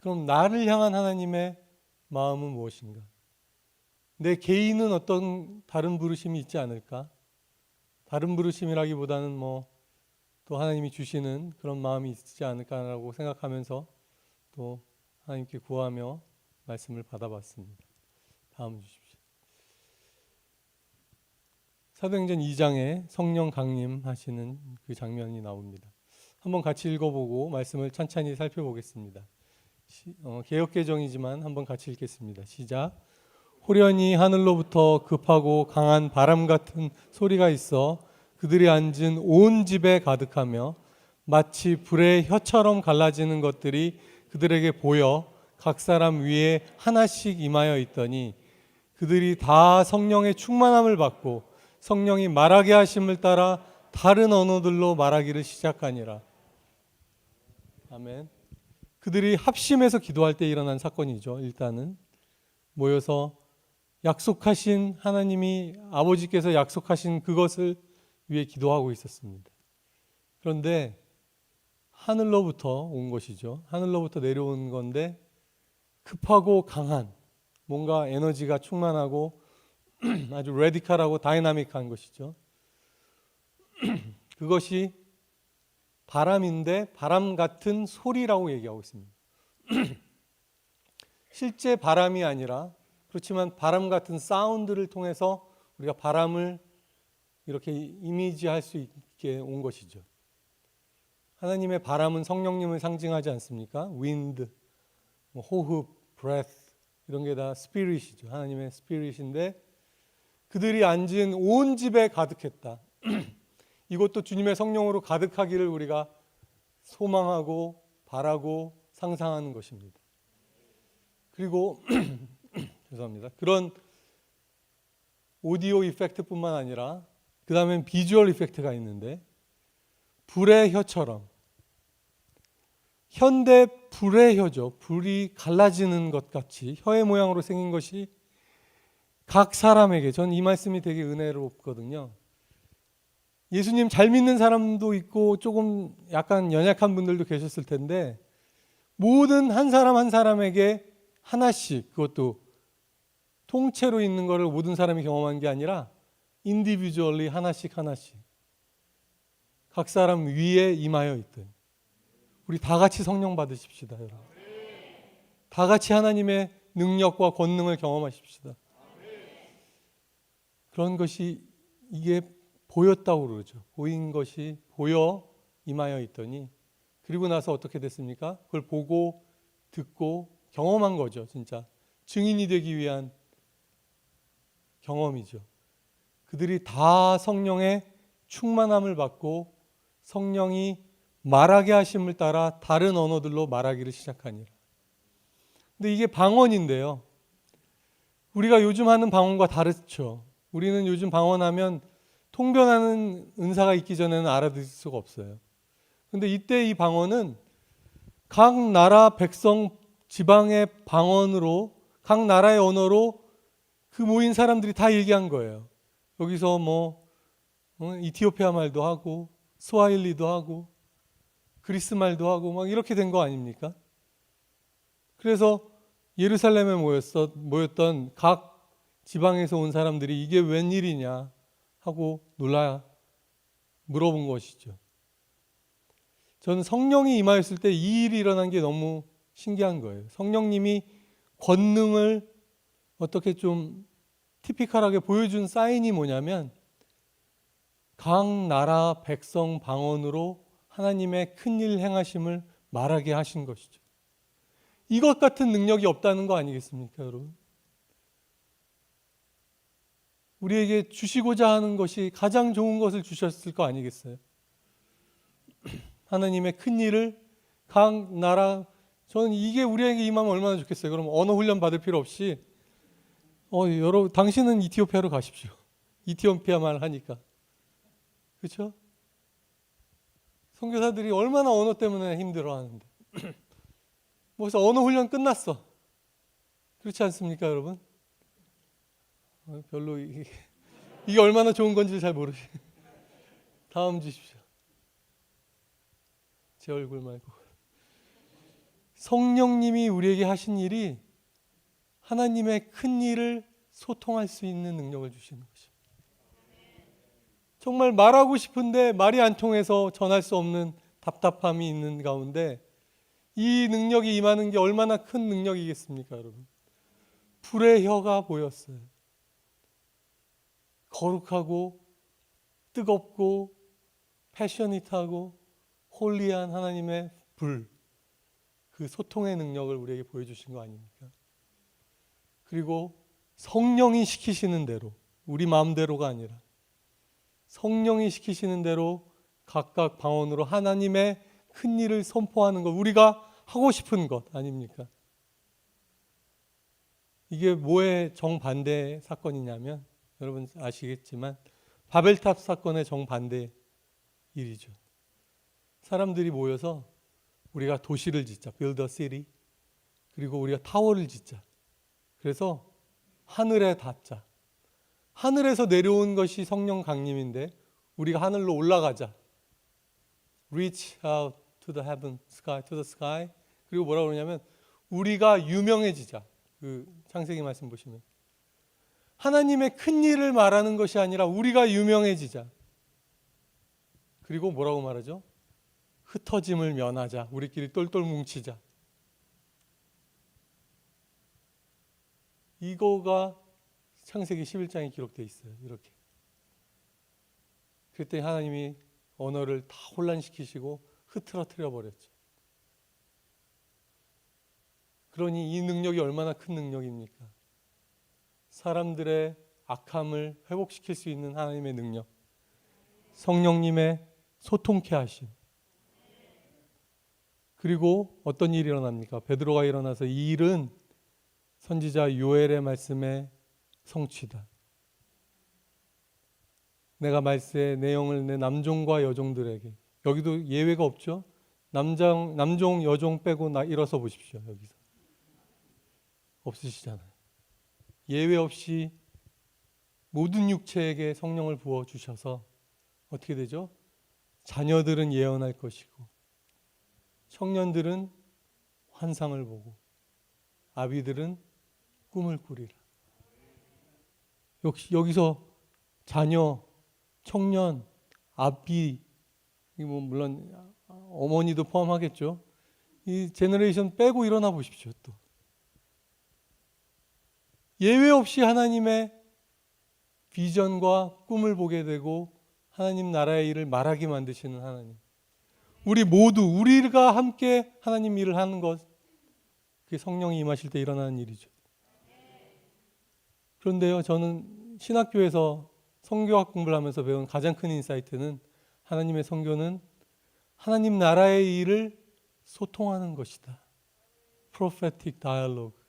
그럼 나를 향한 하나님의 마음은 무엇인가? 내 개인은 어떤 다른 부르심이 있지 않을까? 다른 부르심이라기보다는 또 하나님이 주시는 그런 마음이 있지 않을까라고 생각하면서 또 하나님께 구하며 말씀을 받아봤습니다. 다음 주십시오. 사도행전 2장에 성령 강림하시는 그 장면이 나옵니다. 한번 같이 읽어보고 말씀을 천천히 살펴보겠습니다. 개역개정이지만 한번 같이 읽겠습니다. 시작. 호련히 하늘로부터 급하고 강한 바람 같은 소리가 있어 그들이 앉은 온 집에 가득하며 마치 불의 혀처럼 갈라지는 것들이 그들에게 보여 각 사람 위에 하나씩 임하여 있더니 그들이 다 성령의 충만함을 받고 성령이 말하게 하심을 따라 다른 언어들로 말하기를 시작하니라. 아멘. 그들이 합심해서 기도할 때 일어난 사건이죠. 일단은 모여서 약속하신 하나님이 아버지께서 약속하신 그것을 위해 기도하고 있었습니다. 그런데 하늘로부터 온 것이죠. 하늘로부터 내려온 건데 급하고 강한 뭔가 에너지가 충만하고 아주 레디컬하고 다이나믹한 것이죠. 그것이 바람인데 바람 같은 소리라고 얘기하고 있습니다. 실제 바람이 아니라 그렇지만 바람 같은 사운드를 통해서 우리가 바람을 이렇게 이미지할 수 있게 온 것이죠. 하나님의 바람은 성령님을 상징하지 않습니까? wind, 호흡, breath 이런 게 다 스피릿이죠. 하나님의 스피릿인데 그들이 앉은 온 집에 가득했다. 이것도 주님의 성령으로 가득하기를 우리가 소망하고 바라고 상상하는 것입니다. 그리고 죄송합니다. 그런 오디오 이펙트뿐만 아니라 그 다음엔 비주얼 이펙트가 있는데 불의 혀처럼 현대 불의 혀죠. 불이 갈라지는 것 같이 혀의 모양으로 생긴 것이 각 사람에게 전 이 말씀이 되게 은혜롭거든요. 예수님 잘 믿는 사람도 있고 조금 약간 연약한 분들도 계셨을 텐데 모든 한 사람 한 사람에게 하나씩 그것도 통째로 있는 것을 모든 사람이 경험한 게 아니라 인디비주얼리 하나씩 하나씩 각 사람 위에 임하여 있던 우리 다 같이 성령 받으십시다. 여러분. 다 같이 하나님의 능력과 권능을 경험하십시다. 그런 것이 이게 보였다고 그러죠. 보인 것이 보여 임하여 있더니 그리고 나서 어떻게 됐습니까? 그걸 보고 듣고 경험한 거죠. 진짜 증인이 되기 위한 경험이죠. 그들이 다 성령의 충만함을 받고 성령이 말하게 하심을 따라 다른 언어들로 말하기를 시작하니라. 근데 이게 방언인데요. 우리가 요즘 하는 방언과 다르죠. 우리는 요즘 방언하면 통변하는 은사가 있기 전에는 알아들을 수가 없어요. 근데 이때 이 방언은 각 나라 백성 지방의 방언으로, 각 나라의 언어로 그 모인 사람들이 다 얘기한 거예요. 여기서 이티오피아 말도 하고 스와힐리도 하고 그리스 말도 하고 막 이렇게 된 거 아닙니까? 그래서 예루살렘에 모였던 각 지방에서 온 사람들이 이게 웬일이냐 하고 놀라 물어본 것이죠. 저는 성령이 임하였을 때 이 일이 일어난 게 너무 신기한 거예요. 성령님이 권능을 어떻게 좀 티피컬하게 보여준 사인이 뭐냐면 각 나라 백성 방언으로 하나님의 큰일 행하심을 말하게 하신 것이죠. 이것 같은 능력이 없다는 거 아니겠습니까, 여러분? 우리에게 주시고자 하는 것이 가장 좋은 것을 주셨을 거 아니겠어요? 하나님의 큰일을 각 나라, 저는 이게 우리에게 임하면 얼마나 좋겠어요. 그럼 언어 훈련 받을 필요 없이 여러분 당신은 이티오피아로 가십시오. 이티오피아 말 하니까. 그렇죠? 선교사들이 얼마나 언어 때문에 힘들어하는데. 그래서 언어 훈련 끝났어. 그렇지 않습니까, 여러분? 별로 이게 얼마나 좋은 건지 잘 모르시. 다음 주십시오. 제 얼굴 말고. 성령님이 우리에게 하신 일이 하나님의 큰 일을 소통할 수 있는 능력을 주시는 것입니다. 정말 말하고 싶은데 말이 안 통해서 전할 수 없는 답답함이 있는 가운데 이 능력이 임하는 게 얼마나 큰 능력이겠습니까, 여러분? 불의 혀가 보였어요. 거룩하고 뜨겁고 패셔니트하고 홀리한 하나님의 불, 그 소통의 능력을 우리에게 보여주신 거 아닙니까? 그리고 성령이 시키시는 대로, 우리 마음대로가 아니라 성령이 시키시는 대로 각각 방언으로 하나님의 큰 일을 선포하는 것, 우리가 하고 싶은 것 아닙니까? 이게 뭐의 정반대 사건이냐면 여러분 아시겠지만 바벨탑 사건의 정반대 일이죠. 사람들이 모여서 우리가 도시를 짓자, build a city. 그리고 우리가 타워를 짓자. 그래서 하늘에 닿자. 하늘에서 내려온 것이 성령 강림인데 우리가 하늘로 올라가자. Reach out to the heaven, sky, to the sky. 그리고 뭐라고 그러냐면 우리가 유명해지자. 그 창세기 말씀 보시면 하나님의 큰 일을 말하는 것이 아니라 우리가 유명해지자. 그리고 뭐라고 말하죠? 흩어짐을 면하자. 우리끼리 똘똘 뭉치자. 이거가 창세기 11장에 기록되어 있어요. 이렇게. 그때 하나님이 언어를 다 혼란시키시고 흐트러뜨려 버렸죠. 그러니 이 능력이 얼마나 큰 능력입니까? 사람들의 악함을 회복시킬 수 있는 하나님의 능력. 성령님의 소통케 하심. 그리고 어떤 일이 일어납니까? 베드로가 일어나서 이 일은 선지자 요엘의 말씀에 성취다. 내가 말세 내 영을 내 남종과 여종들에게. 여기도 예외가 없죠. 남종 여종 빼고 일어서 보십시오. 여기서 없으시잖아요. 예외 없이 모든 육체에게 성령을 부어 주셔서 어떻게 되죠? 자녀들은 예언할 것이고 청년들은 환상을 보고 아비들은 꿈을 꾸리라. 역시 여기서 자녀, 청년, 아비, 물론 어머니도 포함하겠죠. 이 제너레이션 빼고 일어나 보십시오. 또 예외 없이 하나님의 비전과 꿈을 보게 되고 하나님 나라의 일을 말하게 만드시는 하나님. 우리 모두 우리가 함께 하나님 일을 하는 것, 그게 성령이 임하실 때 일어나는 일이죠. 그런데요, 저는 신학교에서 선교학 공부를 하면서 배운 가장 큰 인사이트는 하나님의 선교는 하나님 나라의 일을 소통하는 것이다. Prophetic dialogue.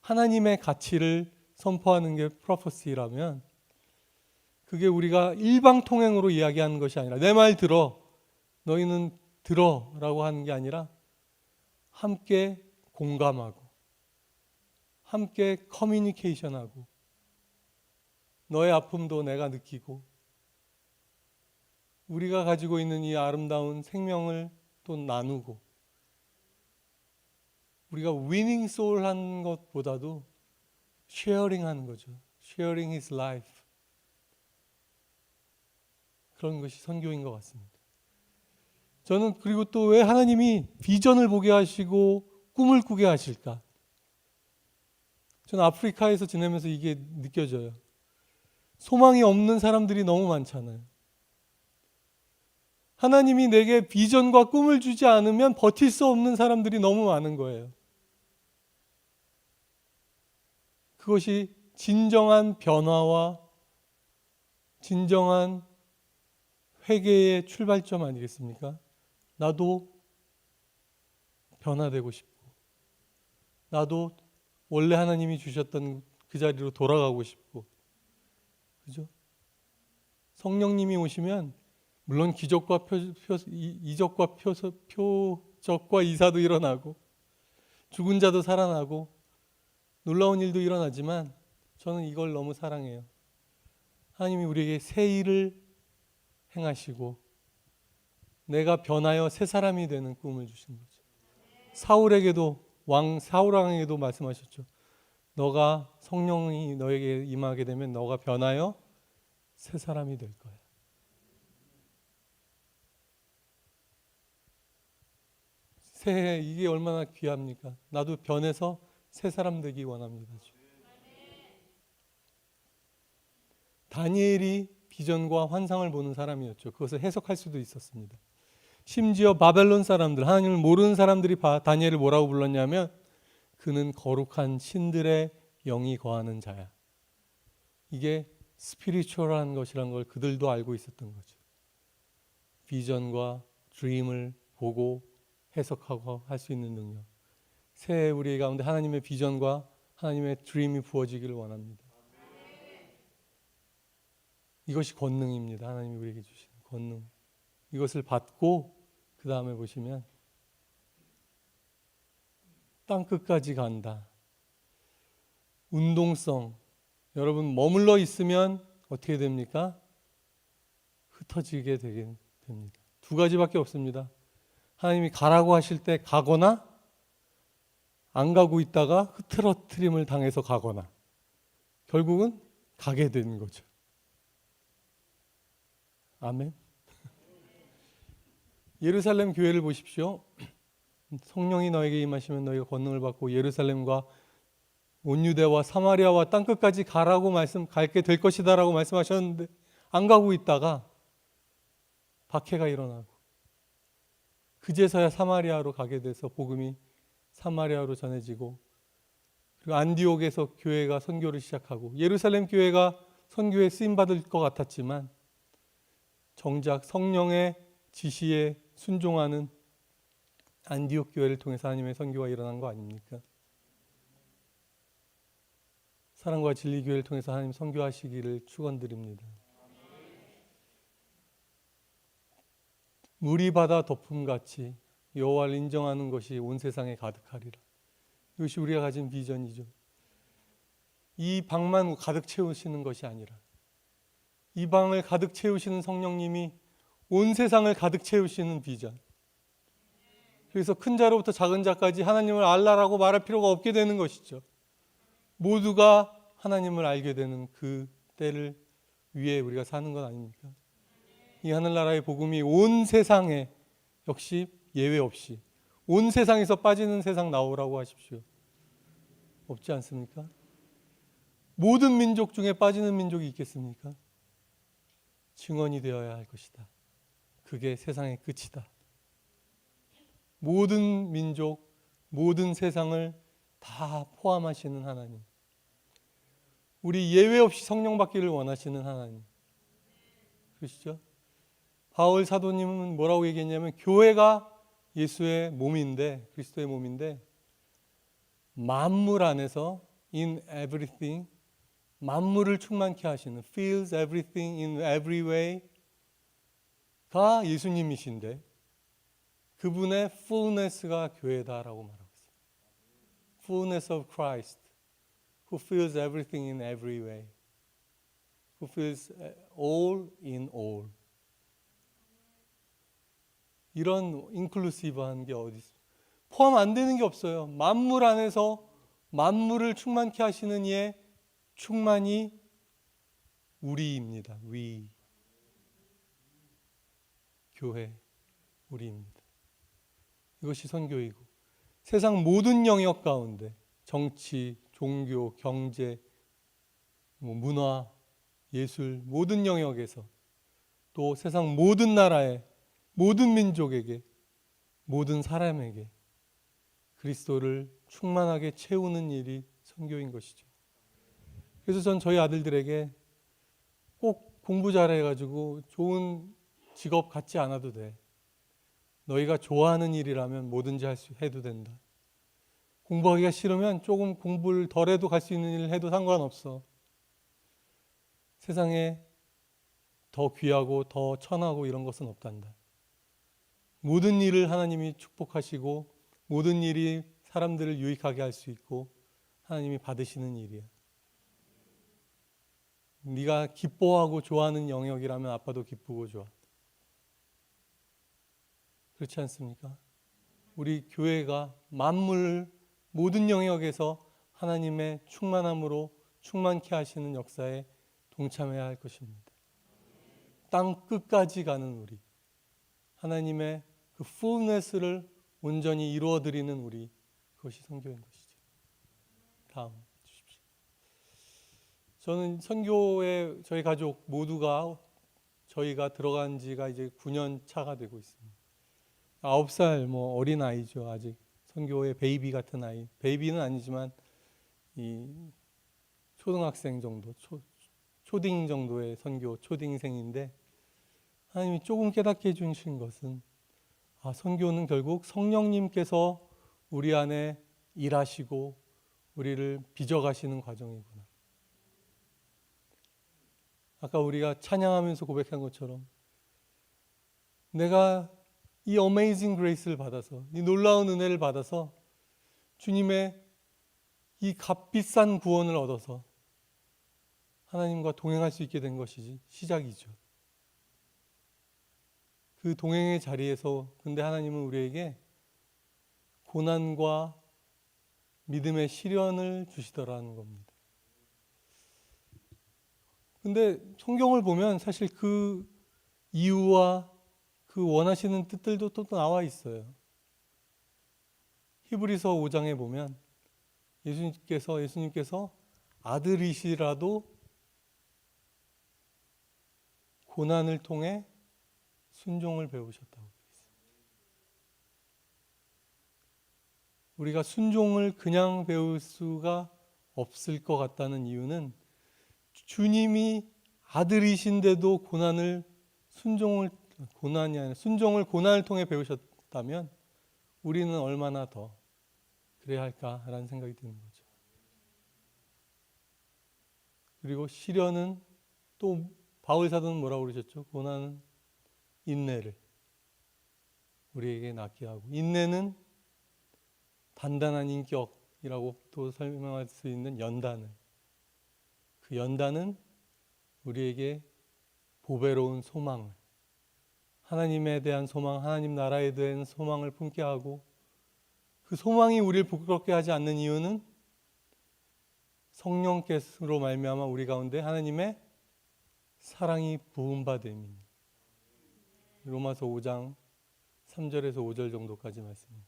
하나님의 가치를 선포하는 게 프로페시라면 그게 우리가 일방통행으로 이야기하는 것이 아니라 내 말 들어, 너희는 들어 라고 하는 게 아니라 함께 공감하고 함께 커뮤니케이션하고 너의 아픔도 내가 느끼고 우리가 가지고 있는 이 아름다운 생명을 또 나누고 우리가 위닝 소울 하는 것보다도 쉐어링 하는 거죠. Sharing his life. 그런 것이 선교인 것 같습니다. 저는 그리고 또 왜 하나님이 비전을 보게 하시고 꿈을 꾸게 하실까? 저는 아프리카에서 지내면서 이게 느껴져요. 소망이 없는 사람들이 너무 많잖아요. 하나님이 내게 비전과 꿈을 주지 않으면 버틸 수 없는 사람들이 너무 많은 거예요. 그것이 진정한 변화와 진정한 회개의 출발점 아니겠습니까? 나도 변화되고 싶고 나도 원래 하나님이 주셨던 그 자리로 돌아가고 싶고 그죠? 성령님이 오시면 물론 기적과 이적과 표적과 이사도 일어나고 죽은 자도 살아나고 놀라운 일도 일어나지만 저는 이걸 너무 사랑해요. 하나님이 우리에게 새 일을 행하시고 내가 변하여 새 사람이 되는 꿈을 주신 거죠. 사울에게도 사울왕에게도 말씀하셨죠. 너가 성령이 너에게 임하게 되면 너가 변하여 새 사람이 될 거야. 새해 이게 얼마나 귀합니까? 나도 변해서 새 사람 되기 원합니다. 다니엘이 비전과 환상을 보는 사람이었죠. 그것을 해석할 수도 있었습니다. 심지어 바벨론 사람들, 하나님을 모르는 사람들이 다니엘을 뭐라고 불렀냐면 그는 거룩한 신들의 영이 거하는 자야. 이게 스피리추얼한 것이란 걸 그들도 알고 있었던 거죠. 비전과 드림을 보고 해석하고 할 수 있는 능력. 새해 우리 가운데 하나님의 비전과 하나님의 드림이 부어지기를 원합니다. 이것이 권능입니다. 하나님이 우리에게 주시는 권능. 이것을 받고 그 다음에 보시면 땅끝까지 간다. 운동성. 여러분 머물러 있으면 어떻게 됩니까? 흩어지게 되게 됩니다. 두 가지밖에 없습니다. 하나님이 가라고 하실 때 가거나 안 가고 있다가 흐트러트림을 당해서 가거나 결국은 가게 되는 거죠. 아멘. 예루살렘 교회를 보십시오. 성령이 너에게 임하시면 너희가 권능을 받고 예루살렘과 온 유대와 사마리아와 땅끝까지 가라고 갈게 될 것이다라고 말씀하셨는데 안 가고 있다가 박해가 일어나고 그제서야 사마리아로 가게 돼서 복음이 사마리아로 전해지고 그리고 안디옥에서 교회가 선교를 시작하고 예루살렘 교회가 선교에 쓰임받을 것 같았지만 정작 성령의 지시에 순종하는 안디옥 교회를 통해서 하나님의 선교가 일어난 거 아닙니까? 사랑과 진리 교회를 통해서 하나님 선교하시기를 축원드립니다. 물이 바다 덮음같이 여호와를 인정하는 것이 온 세상에 가득하리라. 이것이 우리가 가진 비전이죠. 이 방만 가득 채우시는 것이 아니라 이 방을 가득 채우시는 성령님이 온 세상을 가득 채우시는 비전. 그래서 큰 자로부터 작은 자까지 하나님을 알라라고 말할 필요가 없게 되는 것이죠. 모두가 하나님을 알게 되는 그 때를 위해 우리가 사는 것 아닙니까? 이 하늘나라의 복음이 온 세상에 역시 예외 없이 온 세상에서 빠지는 세상 나오라고 하십시오. 없지 않습니까? 모든 민족 중에 빠지는 민족이 있겠습니까? 증언이 되어야 할 것이다. 그게 세상의 끝이다. 모든 민족, 모든 세상을 다 포함하시는 하나님. 우리 예외 없이 성령 받기를 원하시는 하나님. 그러시죠? 바울 사도님은 뭐라고 얘기했냐면 교회가 예수의 몸인데, 그리스도의 몸인데 만물 안에서 in everything, 만물을 충만케 하시는, fills everything in every way가 예수님이신데 그분의 fullness가 교회다라고 말하고 있습니다. Fullness of Christ, who fills everything in every way, who fills all in all. 이런 인클루시브한 게 어디 있어요? 포함 안 되는 게 없어요. 만물 안에서 만물을 충만케 하시는 이의 충만이 우리입니다. 위. 교회, 우리입니다. 이것이 선교이고 세상 모든 영역 가운데 정치, 종교, 경제, 문화, 예술 모든 영역에서 또 세상 모든 나라에 모든 민족에게 모든 사람에게 그리스도를 충만하게 채우는 일이 선교인 것이죠. 그래서 전 저희 아들들에게 꼭 공부 잘해가지고 좋은 직업 갖지 않아도 돼. 너희가 좋아하는 일이라면 뭐든지 해도 된다. 공부하기가 싫으면 조금 공부를 덜 해도 갈 수 있는 일을 해도 상관없어. 세상에 더 귀하고 더 천하고 이런 것은 없단다. 모든 일을 하나님이 축복하시고 모든 일이 사람들을 유익하게 할 수 있고 하나님이 받으시는 일이야. 네가 기뻐하고 좋아하는 영역이라면 아빠도 기쁘고 좋아. 그렇지 않습니까? 우리 교회가 만물 모든 영역에서 하나님의 충만함으로 충만케 하시는 역사에 동참해야 할 것입니다. 땅 끝까지 가는 우리, 하나님의 그 fullness를 온전히 이루어드리는 우리, 그것이 선교인 것이죠. 다음 주십시오. 저는 선교에 저희 가족 모두가 저희가 들어간 지가 이제 9년 차가 되고 있습니다. 9살 어린 아이죠. 아직 선교의 베이비 같은 아이. 베이비는 아니지만 이 초등학생 정도, 초딩 정도의 선교 초딩생인데 하나님이 조금 깨닫게 해주신 것은 선교는 결국 성령님께서 우리 안에 일하시고 우리를 빚어가시는 과정이구나. 아까 우리가 찬양하면서 고백한 것처럼 내가 이 어메이징 그레이스를 받아서 이 놀라운 은혜를 받아서 주님의 이 값비싼 구원을 얻어서 하나님과 동행할 수 있게 된 것이지 시작이죠. 그 동행의 자리에서 근데 하나님은 우리에게 고난과 믿음의 시련을 주시더라는 겁니다. 근데 성경을 보면 사실 그 이유와 그 원하시는 뜻들도 또 나와 있어요. 히브리서 5장에 보면 예수님께서 아들이시라도 고난을 통해 순종을 배우셨다고 그랬어요. 우리가 순종을 그냥 배울 수가 없을 것 같다는 이유는 주님이 아들이신데도 순종을 고난을 통해 배우셨다면 우리는 얼마나 더 그래야 할까라는 생각이 드는 거죠. 그리고 시련은 또 바울 사도는 뭐라고 그러셨죠? 고난은 인내를 우리에게 낳게 하고 인내는 단단한 인격이라고 또 설명할 수 있는 연단을, 그 연단은 우리에게 보배로운 소망을, 하나님에 대한 소망, 하나님 나라에 대한 소망을 품게 하고 그 소망이 우리를 부끄럽게 하지 않는 이유는 성령께서로 말미암아 우리 가운데 하나님의 사랑이 부은 바 됨입니다. 로마서 5장 3절에서 5절 정도까지 말씀입니다.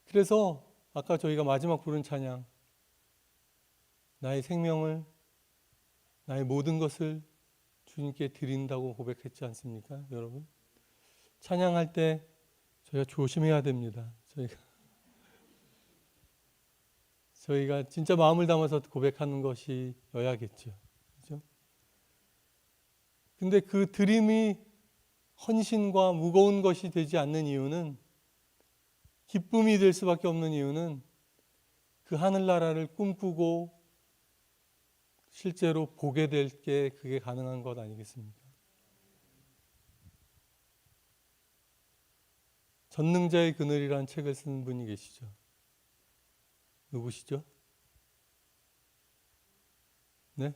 그래서 아까 저희가 마지막 부른 찬양, 나의 생명을, 나의 모든 것을 주님께 드린다고 고백했지 않습니까? 여러분, 찬양할 때 저희가 조심해야 됩니다. 저희가 진짜 마음을 담아서 고백하는 것이어야겠죠. 그죠? 근데 그 드림이 헌신과 무거운 것이 되지 않는 이유는, 기쁨이 될 수밖에 없는 이유는 그 하늘나라를 꿈꾸고 실제로 보게 될 게 그게 가능한 것 아니겠습니까? 전능자의 그늘이라는 책을 쓴 분이 계시죠. 누구시죠? 네?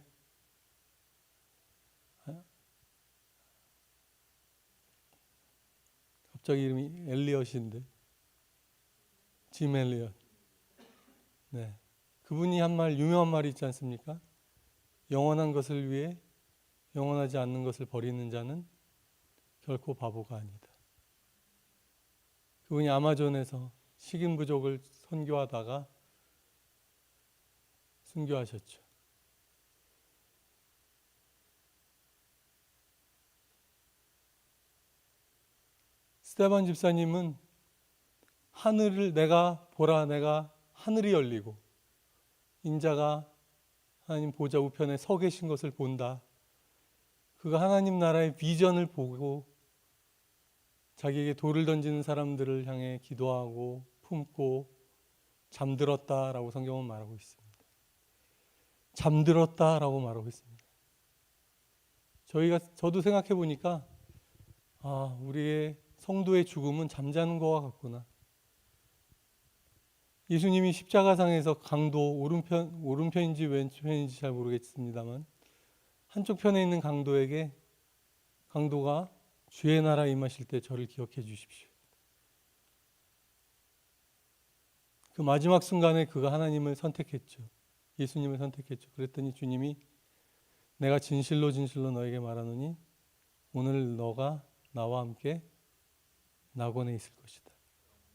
갑자기 이름이 엘리엇인데, 짐 엘리엇. 네, 그분이 한 말, 유명한 말이 있지 않습니까? 영원한 것을 위해 영원하지 않는 것을 버리는 자는 결코 바보가 아니다. 그분이 아마존에서 식인 부족을 선교하다가 순교하셨죠. 스테반 집사님은 하늘을 내가 보라, 내가 하늘이 열리고 인자가 하나님 보좌 우편에 서 계신 것을 본다. 그가 하나님 나라의 비전을 보고 자기에게 돌을 던지는 사람들을 향해 기도하고 품고 잠들었다라고 성경은 말하고 있습니다. 잠들었다라고 말하고 있습니다. 저도 생각해 보니까 우리의 성도의 죽음은 잠자는 것과 같구나. 예수님이 십자가상에서 강도, 오른편인지 왼편인지 잘 모르겠습니다만 한쪽 편에 있는 강도가 주의 나라 임하실 때 저를 기억해 주십시오. 그 마지막 순간에 그가 하나님을 선택했죠. 예수님을 선택했죠. 그랬더니 주님이 내가 진실로 진실로 너에게 말하노니 오늘 너가 나와 함께 낙원에 있을 것이다.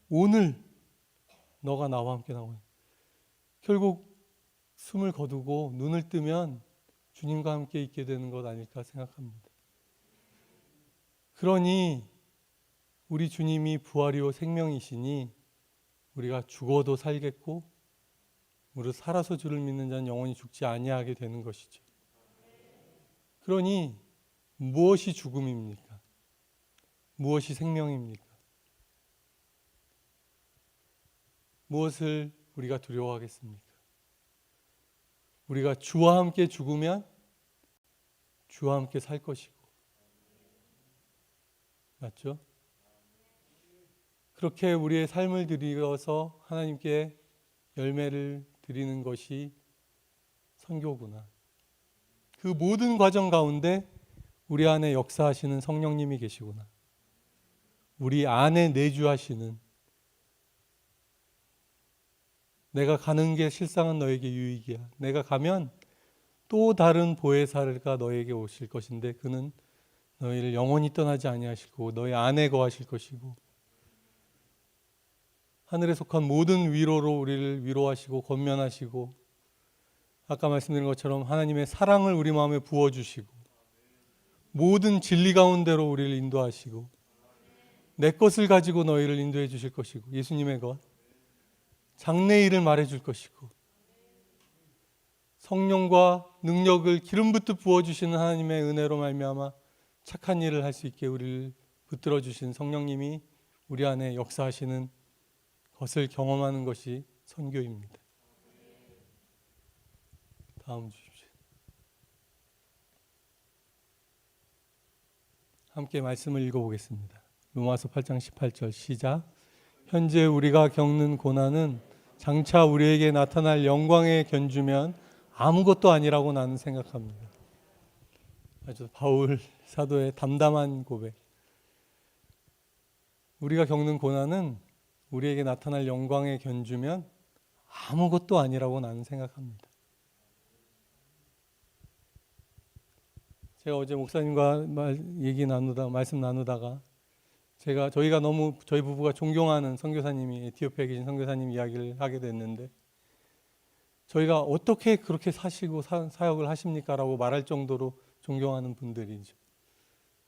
오늘 너가 나와 함께 낙원에. 결국 숨을 거두고 눈을 뜨면 주님과 함께 있게 되는 것 아닐까 생각합니다. 그러니 우리 주님이 부활이요 생명이시니 우리가 죽어도 살겠고 무릇 살아서 주를 믿는 자는 영원히 죽지 아니하게 되는 것이죠. 그러니 무엇이 죽음입니까? 무엇이 생명입니까? 무엇을 우리가 두려워하겠습니까? 우리가 주와 함께 죽으면 주와 함께 살 것이고, 맞죠? 그렇게 우리의 삶을 드리어서 하나님께 열매를 드리는 것이 선교구나. 그 모든 과정 가운데 우리 안에 역사하시는 성령님이 계시구나. 우리 안에 내주하시는, 내가 가는 게 실상은 너에게 유익이야. 내가 가면 또 다른 보혜사가 너에게 오실 것인데 그는 너희를 영원히 떠나지 아니하실 거고 너희 안에 거하실 것이고 하늘에 속한 모든 위로로 우리를 위로하시고 권면하시고 아까 말씀드린 것처럼 하나님의 사랑을 우리 마음에 부어주시고 모든 진리 가운데로 우리를 인도하시고 내 것을 가지고 너희를 인도해 주실 것이고 예수님의 것, 장래일을 말해줄 것이고 성령과 능력을 기름 붓듯 부어주시는 하나님의 은혜로 말미암아 착한 일을 할 수 있게 우리를 붙들어 주신 성령님이 우리 안에 역사하시는 것을 경험하는 것이 선교입니다. 다음 주십시오. 함께 말씀을 읽어보겠습니다. 로마서 8장 18절 시작. 현재 우리가 겪는 고난은 장차 우리에게 나타날 영광에 견주면 아무것도 아니라고 나는 생각합니다. 아주 바울 사도의 담담한 고백. 우리가 겪는 고난은 우리에게 나타날 영광에 견주면 아무것도 아니라고 나는 생각합니다. 제가 어제 목사님과 말씀 나누다가 저희가 너무 저희 부부가 존경하는 선교사님이 에티오피아에 계신 선교사님 이야기를 하게 됐는데 저희가 어떻게 그렇게 사시고 사역을 하십니까? 라고 말할 정도로 존경하는 분들이죠.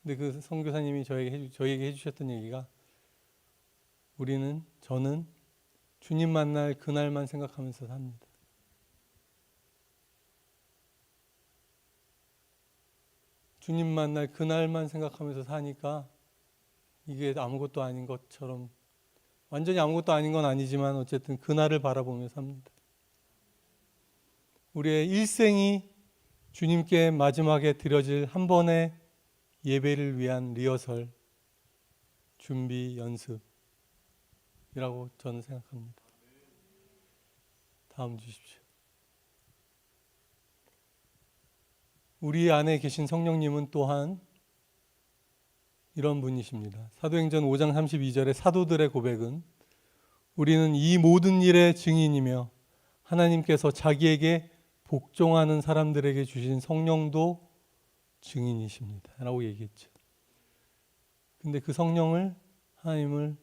근데 그 선교사님이 저에게 해주셨던 얘기가 저는 주님 만날 그날만 생각하면서 삽니다. 주님 만날 그날만 생각하면서 사니까 이게 아무것도 아닌 것처럼, 완전히 아무것도 아닌 건 아니지만 어쨌든 그날을 바라보며 삽니다. 우리의 일생이 주님께 마지막에 드려질 한 번의 예배를 위한 리허설, 준비, 연습이라고 저는 생각합니다. 다음 주십시오. 우리 안에 계신 성령님은 또한 이런 분이십니다. 사도행전 5장 32절의 사도들의 고백은 우리는 이 모든 일의 증인이며 하나님께서 자기에게 복종하는 사람들에게 주신 성령도 증인이십니다 라고 얘기했죠. 근데 그 성령을 하나님을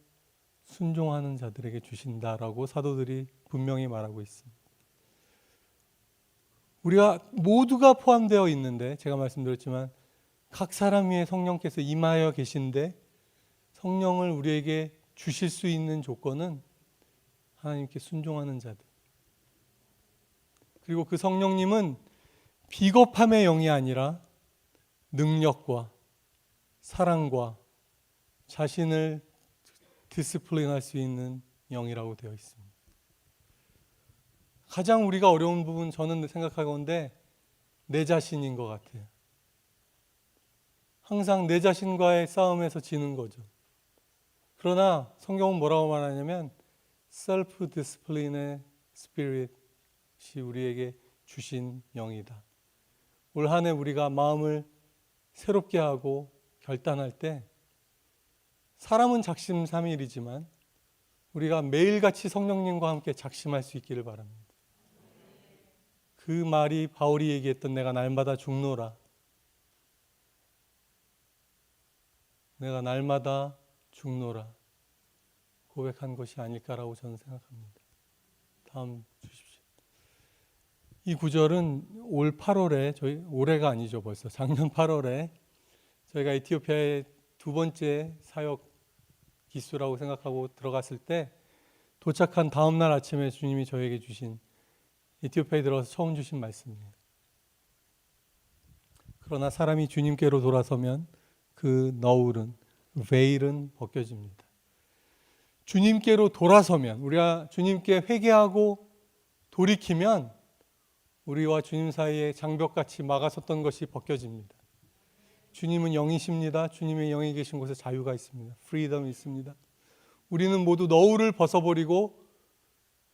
순종하는 자들에게 주신다라고 사도들이 분명히 말하고 있습니다. 우리가 모두가 포함되어 있는데, 제가 말씀드렸지만 각 사람 위에 성령께서 임하여 계신데, 성령을 우리에게 주실 수 있는 조건은 하나님께 순종하는 자들. 그리고 그 성령님은 비겁함의 영이 아니라 능력과 사랑과 자신을 디스플레인할 수 있는 영이라고 되어 있습니다. 가장 우리가 어려운 부분, 저는 생각하건대 내 자신인 것 같아요. 항상 내 자신과의 싸움에서 지는 거죠. 그러나 성경은 뭐라고 말하냐면 셀프 디스플레인의 스피릿이 우리에게 주신 영이다. 올 한 해 우리가 마음을 새롭게 하고 결단할 때, 사람은 작심삼일이지만 우리가 매일같이 성령님과 함께 작심할 수 있기를 바랍니다. 그 말이 바울이 얘기했던 내가 날마다 죽노라, 내가 날마다 죽노라 고백한 것이 아닐까라고 저는 생각합니다. 다음 주십시오. 이 구절은 올 8월에, 저희 올해가 아니죠, 벌써 작년 8월에 저희가 에티오피아에 두 번째 사역 기수라고 생각하고 들어갔을 때, 도착한 다음 날 아침에 주님이 저에게 주신, 에티오피아에 들어가서 처음 주신 말씀이에요. 그러나 사람이 주님께로 돌아서면 그 너울은, 베일은 벗겨집니다. 주님께로 돌아서면, 우리가 주님께 회개하고 돌이키면 우리와 주님 사이에 장벽같이 막아섰던 것이 벗겨집니다. 주님은 영이십니다. 주님의 영이 계신 곳에 자유가 있습니다. 프리덤이 있습니다. 우리는 모두 너울을 벗어버리고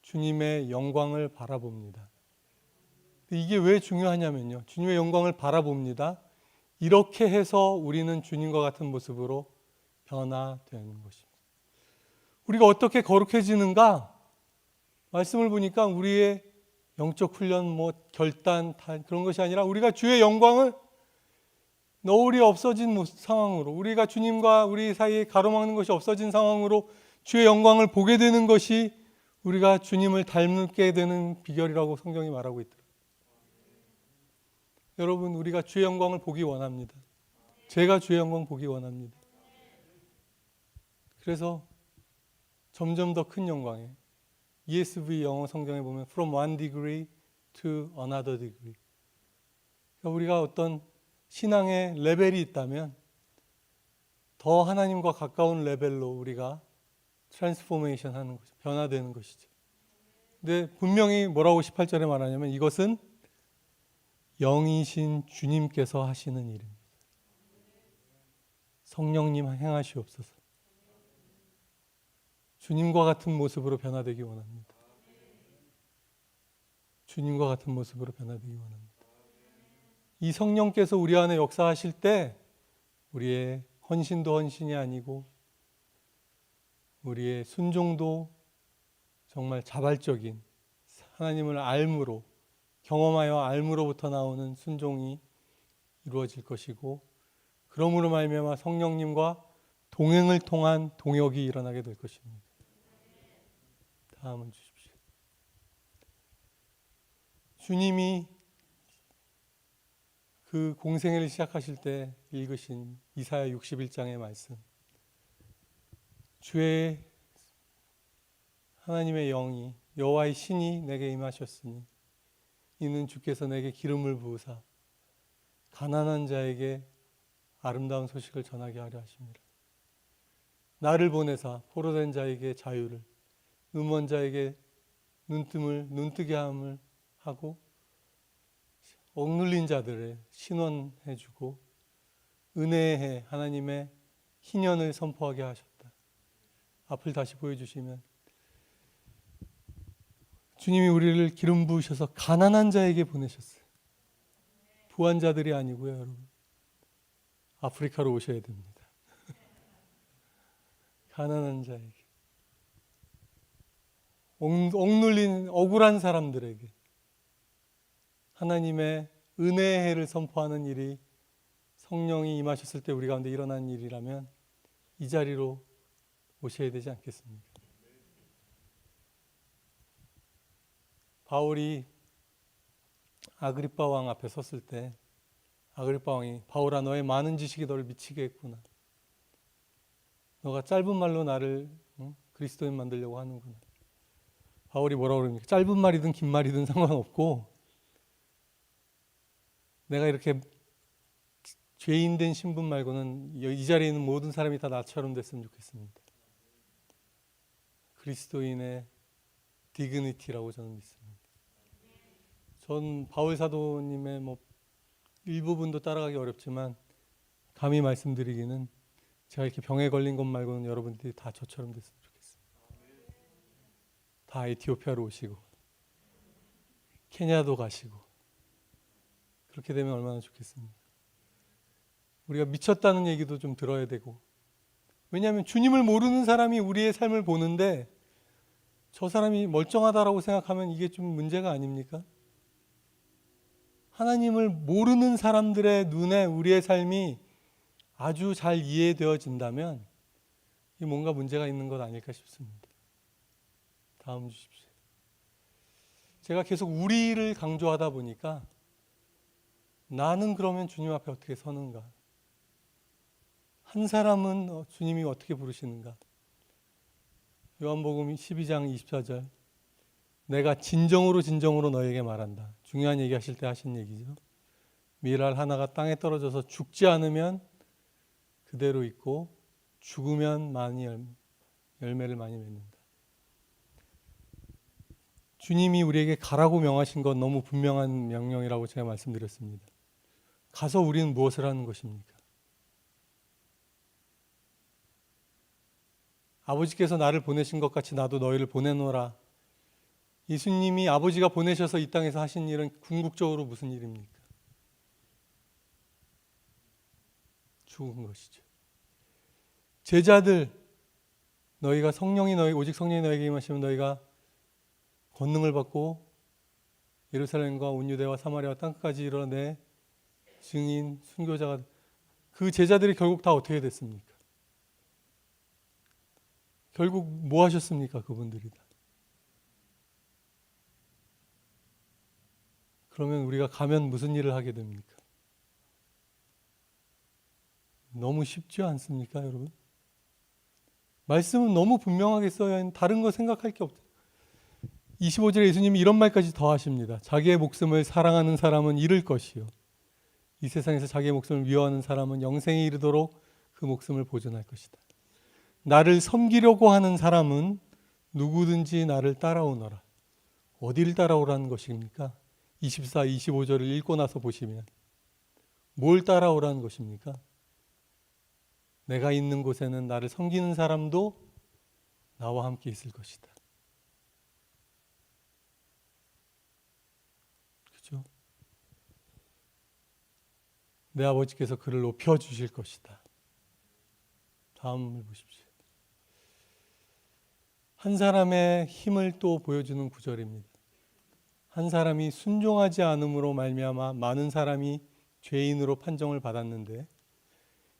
주님의 영광을 바라봅니다. 이게 왜 중요하냐면요, 주님의 영광을 바라봅니다. 이렇게 해서 우리는 주님과 같은 모습으로 변화되는 것입니다. 우리가 어떻게 거룩해지는가? 말씀을 보니까 우리의 영적 훈련, 결단, 그런 것이 아니라 우리가 주의 영광을, 너울이 없어진 상황으로, 우리가 주님과 우리 사이에 가로막는 것이 없어진 상황으로 주의 영광을 보게 되는 것이 우리가 주님을 닮게 되는 비결이라고 성경이 말하고 있더라고요. 여러분, 우리가 주의 영광을 보기 원합니다. 제가 주의 영광 보기 원합니다. 그래서 점점 더 큰 영광에, ESV 영어 성경에 보면 from one degree to another degree, 그러니까 우리가 어떤 신앙의 레벨이 있다면 더 하나님과 가까운 레벨로 우리가 트랜스포메이션 하는 거죠. 변화되는 것이죠. 근데 분명히 뭐라고 18절에 말하냐면 이것은 영이신 주님께서 하시는 일입니다. 성령님 행하시옵소서. 주님과 같은 모습으로 변화되기 원합니다. 주님과 같은 모습으로 변화되기 원합니다. 이 성령께서 우리 안에 역사하실 때 우리의 헌신도 헌신이 아니고 우리의 순종도 정말 자발적인 하나님을 알므로, 경험하여 알므로부터 나오는 순종이 이루어질 것이고, 그러므로 말미암아 성령님과 동행을 통한 동역이 일어나게 될 것입니다. 다음을 주십시오. 주님이 그 공생애를 시작하실 때 읽으신 이사야 61장의 말씀, 주의 하나님의 영이, 여호와의 신이 내게 임하셨으니 이는 주께서 내게 기름을 부으사 가난한 자에게 아름다운 소식을 전하게 하려 하십니다. 나를 보내사 포로된 자에게 자유를, 눈먼 자에게 눈뜨게 함을 하고, 억눌린 자들의 신원해주고, 은혜의 해 하나님의 희년을 선포하게 하셨다. 앞을 다시 보여주시면, 주님이 우리를 기름 부으셔서 가난한 자에게 보내셨어요. 부한 자들이 아니고요, 여러분. 아프리카로 오셔야 됩니다. 가난한 자에게, 억눌린 억울한 사람들에게 하나님의 은혜의 해를 선포하는 일이 성령이 임하셨을 때 우리 가운데 일어난 일이라면 이 자리로 오셔야 되지 않겠습니까? 바울이 아그리빠 왕 앞에 섰을 때 아그리빠 왕이, 바울아, 너의 많은 지식이 너를 미치게 했구나. 너가 짧은 말로 나를 그리스도인 만들려고 하는구나. 바울이 뭐라고 그럽니까? 짧은 말이든 긴 말이든 상관없고, 내가 이렇게 죄인된 신분 말고는 이 자리에 있는 모든 사람이 다 나처럼 됐으면 좋겠습니다. 그리스도인의 디그니티라고 저는 믿습니다. 전 바울 사도님의 일부분도 따라가기 어렵지만 감히 말씀드리기는, 제가 이렇게 병에 걸린 것 말고는 여러분들이 다 저처럼 됐으면 좋겠습니다. 다 에티오피아로 오시고 케냐도 가시고 그렇게 되면 얼마나 좋겠습니까? 우리가 미쳤다는 얘기도 좀 들어야 되고, 왜냐하면 주님을 모르는 사람이 우리의 삶을 보는데 저 사람이 멀쩡하다라고 생각하면 이게 좀 문제가 아닙니까? 하나님을 모르는 사람들의 눈에 우리의 삶이 아주 잘 이해되어진다면 이 뭔가 문제가 있는 것 아닐까 싶습니다. 다음 주십시오. 제가 계속 우리를 강조하다 보니까 나는 그러면 주님 앞에 어떻게 서는가? 한 사람은 주님이 어떻게 부르시는가? 요한복음 12장 24절, 내가 진정으로 너에게 말한다. 중요한 얘기 하실 때 하신 얘기죠. 밀알 하나가 땅에 떨어져서 죽지 않으면 그대로 있고 죽으면 많이 열매를 많이 맺는다. 주님이 우리에게 가라고 명하신 건 너무 분명한 명령이라고 제가 말씀드렸습니다. 가서 우리는 무엇을 하는 것입니까? 아버지께서 나를 보내신 것 같이 나도 너희를 보내노라. 예수님이 아버지가 보내셔서 이 땅에서 하신 일은 궁극적으로 무슨 일입니까? 죽은 것이죠. 제자들, 너희가 오직 성령이 너에게 임하시면 너희가 권능을 받고 예루살렘과 온 유대와 사마리아와 땅끝까지 이르러 내 증인, 순교자가, 그 제자들이 결국 다 어떻게 됐습니까? 결국 뭐 하셨습니까? 그분들이 다. 그러면 우리가 가면 무슨 일을 하게 됩니까? 너무 쉽지 않습니까, 여러분? 말씀은 너무 분명하게 써야 하는, 다른 거 생각할 게 없죠. 25절에 예수님이 이런 말까지 더 하십니다. 자기의 목숨을 사랑하는 사람은 잃을 것이요, 이 세상에서 자기의 목숨을 미워하는 사람은 영생에 이르도록 그 목숨을 보존할 것이다. 나를 섬기려고 하는 사람은 누구든지 나를 따라오너라. 어디를 따라오라는 것입니까? 24, 25절을 읽고 나서 보시면 뭘 따라오라는 것입니까? 내가 있는 곳에는 나를 섬기는 사람도 나와 함께 있을 것이다. 그렇죠? 내 아버지께서 그를 높여주실 것이다. 다음을 보십시오. 한 사람의 힘을 또 보여주는 구절입니다. 한 사람이 순종하지 않음으로 말미암아 많은 사람이 죄인으로 판정을 받았는데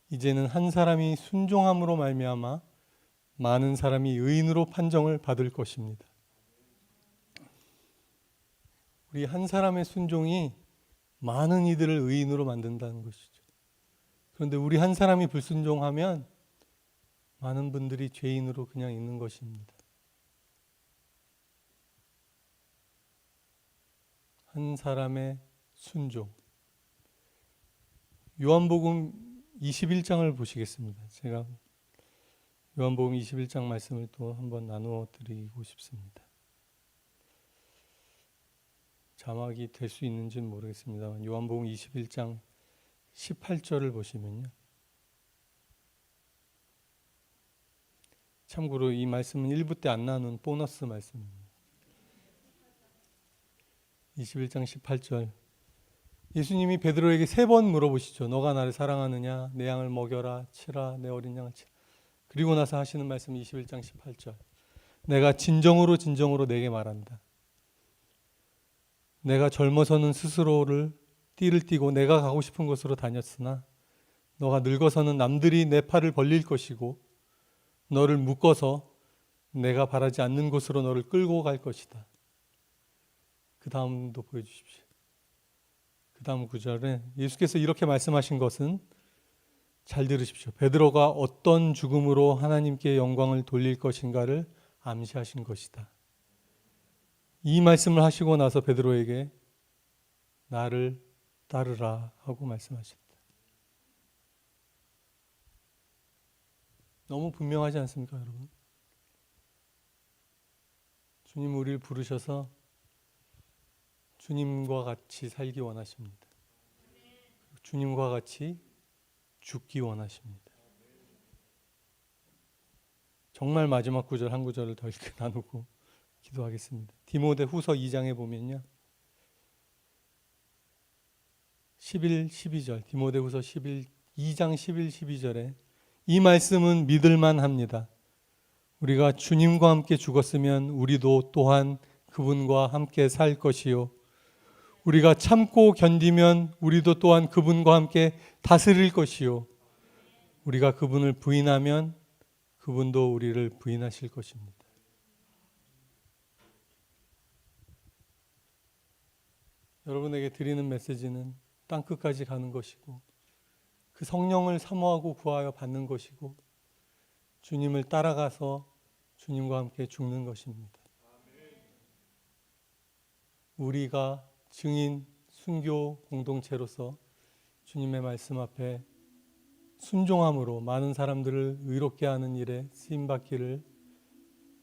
이제는 한 사람이 순종함으로 말미암아 많은 사람이 의인으로 판정을 받을 것입니다. 우리 한 사람의 순종이 많은 이들을 의인으로 만든다는 것이죠. 그런데 우리 한 사람이 불순종하면 많은 분들이 죄인으로 그냥 있는 것입니다. 한 사람의 순종. 요한복음 21장을 보시겠습니다. 제가 요한복음 21장 말씀을 또 한번 나누어 드리고 싶습니다. 자막이 될 수 있는지는 모르겠습니다만 요한복음 21장 18절을 보시면요. 참고로 이 말씀은 1부 때 안 나눈 보너스 말씀입니다. 21장 18절. 예수님이 베드로에게 3번 물어보시죠. 너가 나를 사랑하느냐? 내 양을 먹여라, 치라, 내 어린 양을 치라. 그리고 나서 하시는 말씀 21장 18절. 내가 진정으로 내게 말한다. 내가 젊어서는 스스로를 띠를 띠고 내가 가고 싶은 곳으로 다녔으나 너가 늙어서는 남들이 내 팔을 벌릴 것이고 너를 묶어서 내가 바라지 않는 곳으로 너를 끌고 갈 것이다. 그 다음도 보여주십시오. 그 다음 구절에 예수께서 이렇게 말씀하신 것은, 잘 들으십시오. 베드로가 어떤 죽음으로 하나님께 영광을 돌릴 것인가를 암시하신 것이다. 이 말씀을 하시고 나서 베드로에게 나를 따르라 하고 말씀하셨다. 너무 분명하지 않습니까, 여러분? 주님 우리를 부르셔서 주님과 같이 살기 원하십니다. 주님과 같이 죽기 원하십니다. 정말 마지막 구절 한 구절을 더 이렇게 나누고 기도하겠습니다. 디모데 후서 2장에 보면요. 11, 12절 디모데 후서 2장 11, 12절에 이 말씀은 믿을만 합니다. 우리가 주님과 함께 죽었으면 우리도 또한 그분과 함께 살 것이요. 우리가 참고 견디면 우리도 또한 그분과 함께 다스릴 것이요. 우리가 그분을 부인하면 그분도 우리를 부인하실 것입니다. 여러분에게 드리는 메시지는 땅끝까지 가는 것이고 그 성령을 사모하고 구하여 받는 것이고 주님을 따라가서 주님과 함께 죽는 것입니다. 우리가 증인, 순교 공동체로서 주님의 말씀 앞에 순종함으로 많은 사람들을 의롭게 하는 일에 쓰임받기를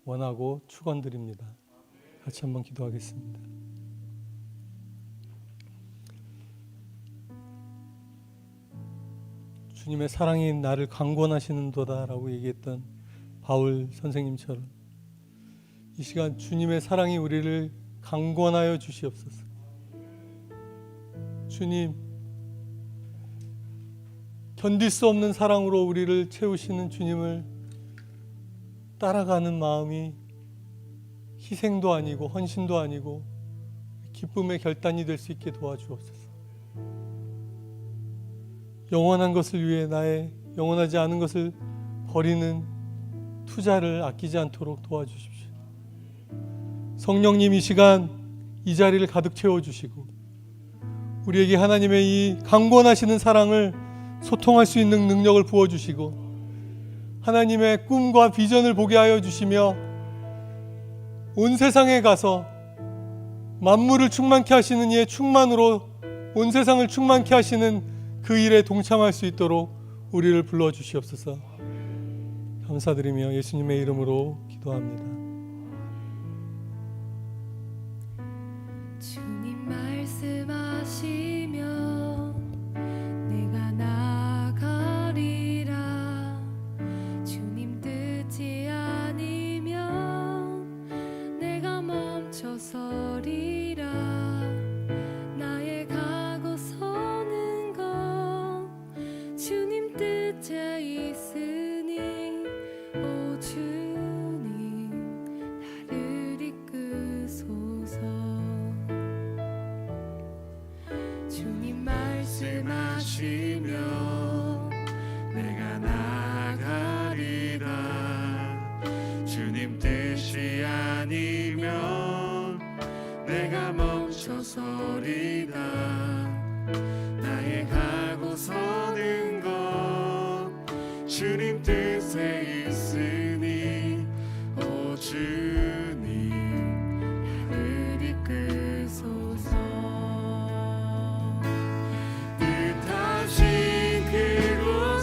원하고 축원드립니다. 같이 한번 기도하겠습니다. 주님의 사랑이 나를 강권하시는도다 라고 얘기했던 바울 선생님처럼 이 시간 주님의 사랑이 우리를 강권하여 주시옵소서. 주님, 견딜 수 없는 사랑으로 우리를 채우시는 주님을 따라가는 마음이 희생도 아니고 헌신도 아니고 기쁨의 결단이 될 수 있게 도와주옵소서. 영원한 것을 위해 나의 영원하지 않은 것을 버리는 투자를 아끼지 않도록 도와주십시오. 성령님 이 시간 이 자리를 가득 채워주시고 우리에게 하나님의 이 강권하시는 사랑을 소통할 수 있는 능력을 부어주시고 하나님의 꿈과 비전을 보게 하여 주시며 온 세상에 가서 만물을 충만케 하시는 이의 충만으로 온 세상을 충만케 하시는 그 일에 동참할 수 있도록 우리를 불러주시옵소서. 감사드리며 예수님의 이름으로 기도합니다. 주님 말씀하시면 내가 나가리라. 주님 뜻이 아니면 내가 멈춰서리라. 나의 가고 서는 것 주님 뜻에 있으니 오 주님 나를 이끄소서. 주님 말씀하시면 내가 나가리라. 주님 뜻이 아니면 내가 멈춰서리다. 나의 가고 서는 것 주님 뜻에 있으니 오 주님 나를 이끄소서. 뜻하신 그곳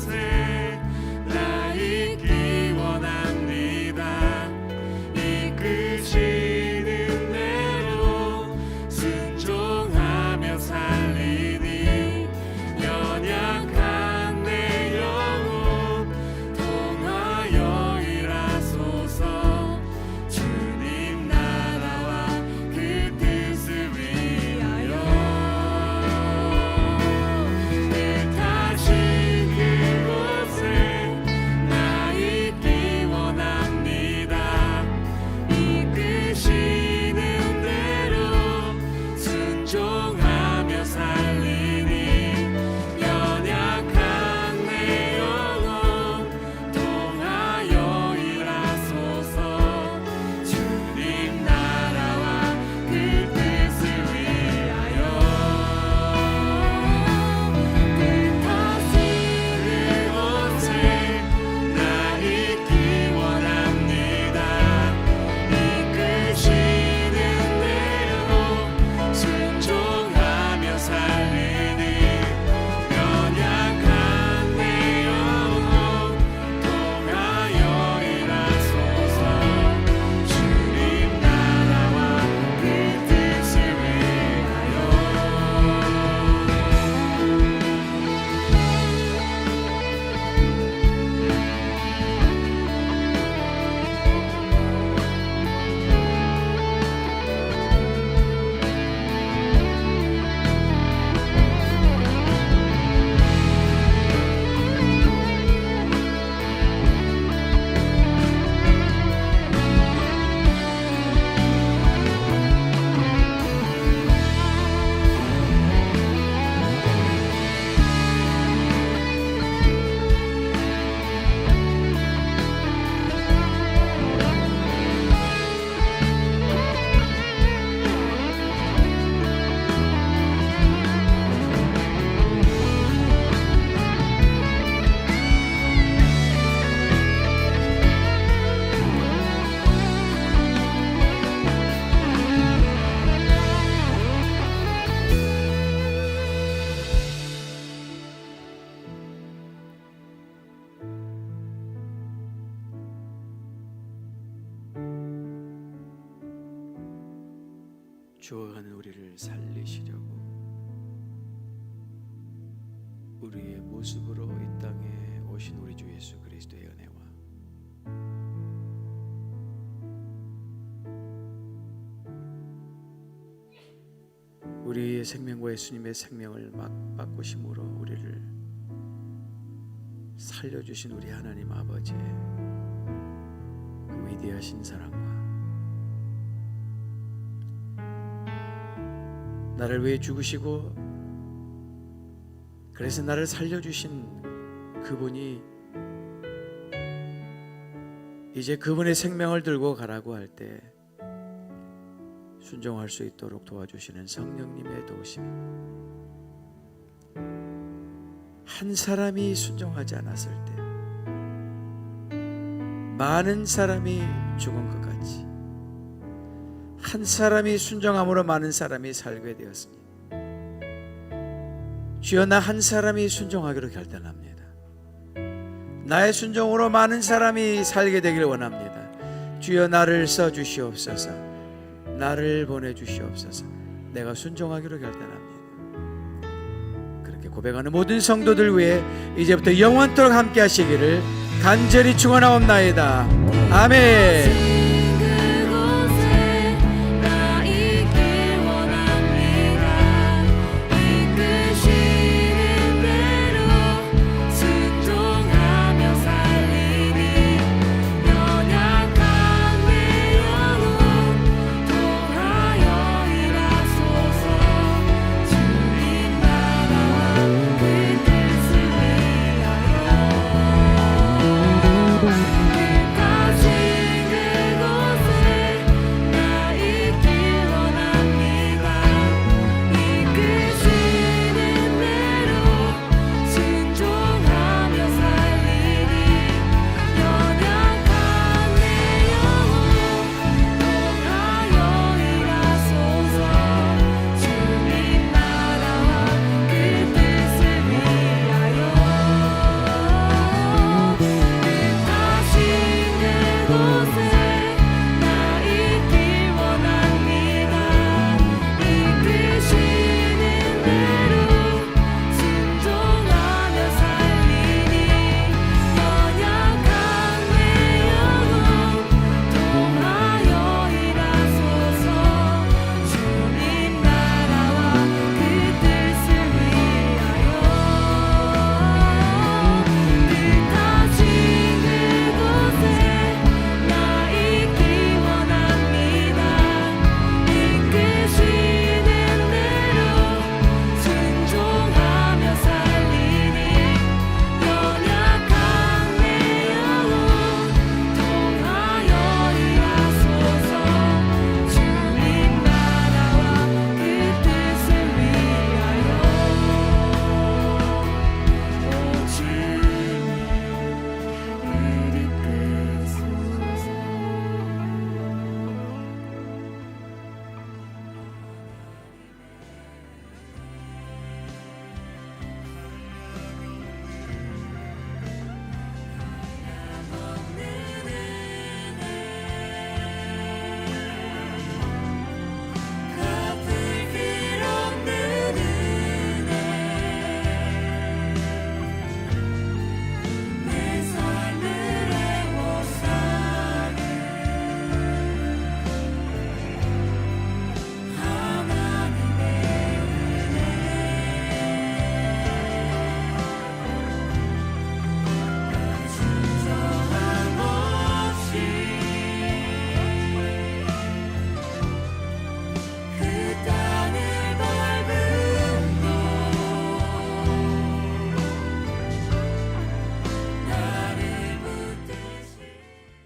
죽어가는 우리를 살리시려고 우리의 모습으로 이 땅에 오신 우리 주 예수 그리스도의 은혜와 우리의 생명과 예수님의 생명을 막 바꾸심으로 우리를 살려주신 우리 하나님 아버지의 그 위대하신 사랑과 나를 위해 죽으시고 그래서 나를 살려주신 그분이 이제 그분의 생명을 들고 가라고 할 때 순종할 수 있도록 도와주시는 성령님의 도우심. 한 사람이 순종하지 않았을 때 많은 사람이 죽은 것 같이 한 사람이 순종함으로 많은 사람이 살게 되었으니 주여 나 한 사람이 순종하기로 결단합니다. 나의 순종으로 많은 사람이 살게 되기를 원합니다. 주여 나를 써주시옵소서. 나를 보내주시옵소서. 내가 순종하기로 결단합니다. 그렇게 고백하는 모든 성도들 위해 이제부터 영원토록 함께 하시기를 간절히 축원하옵나이다. 아멘.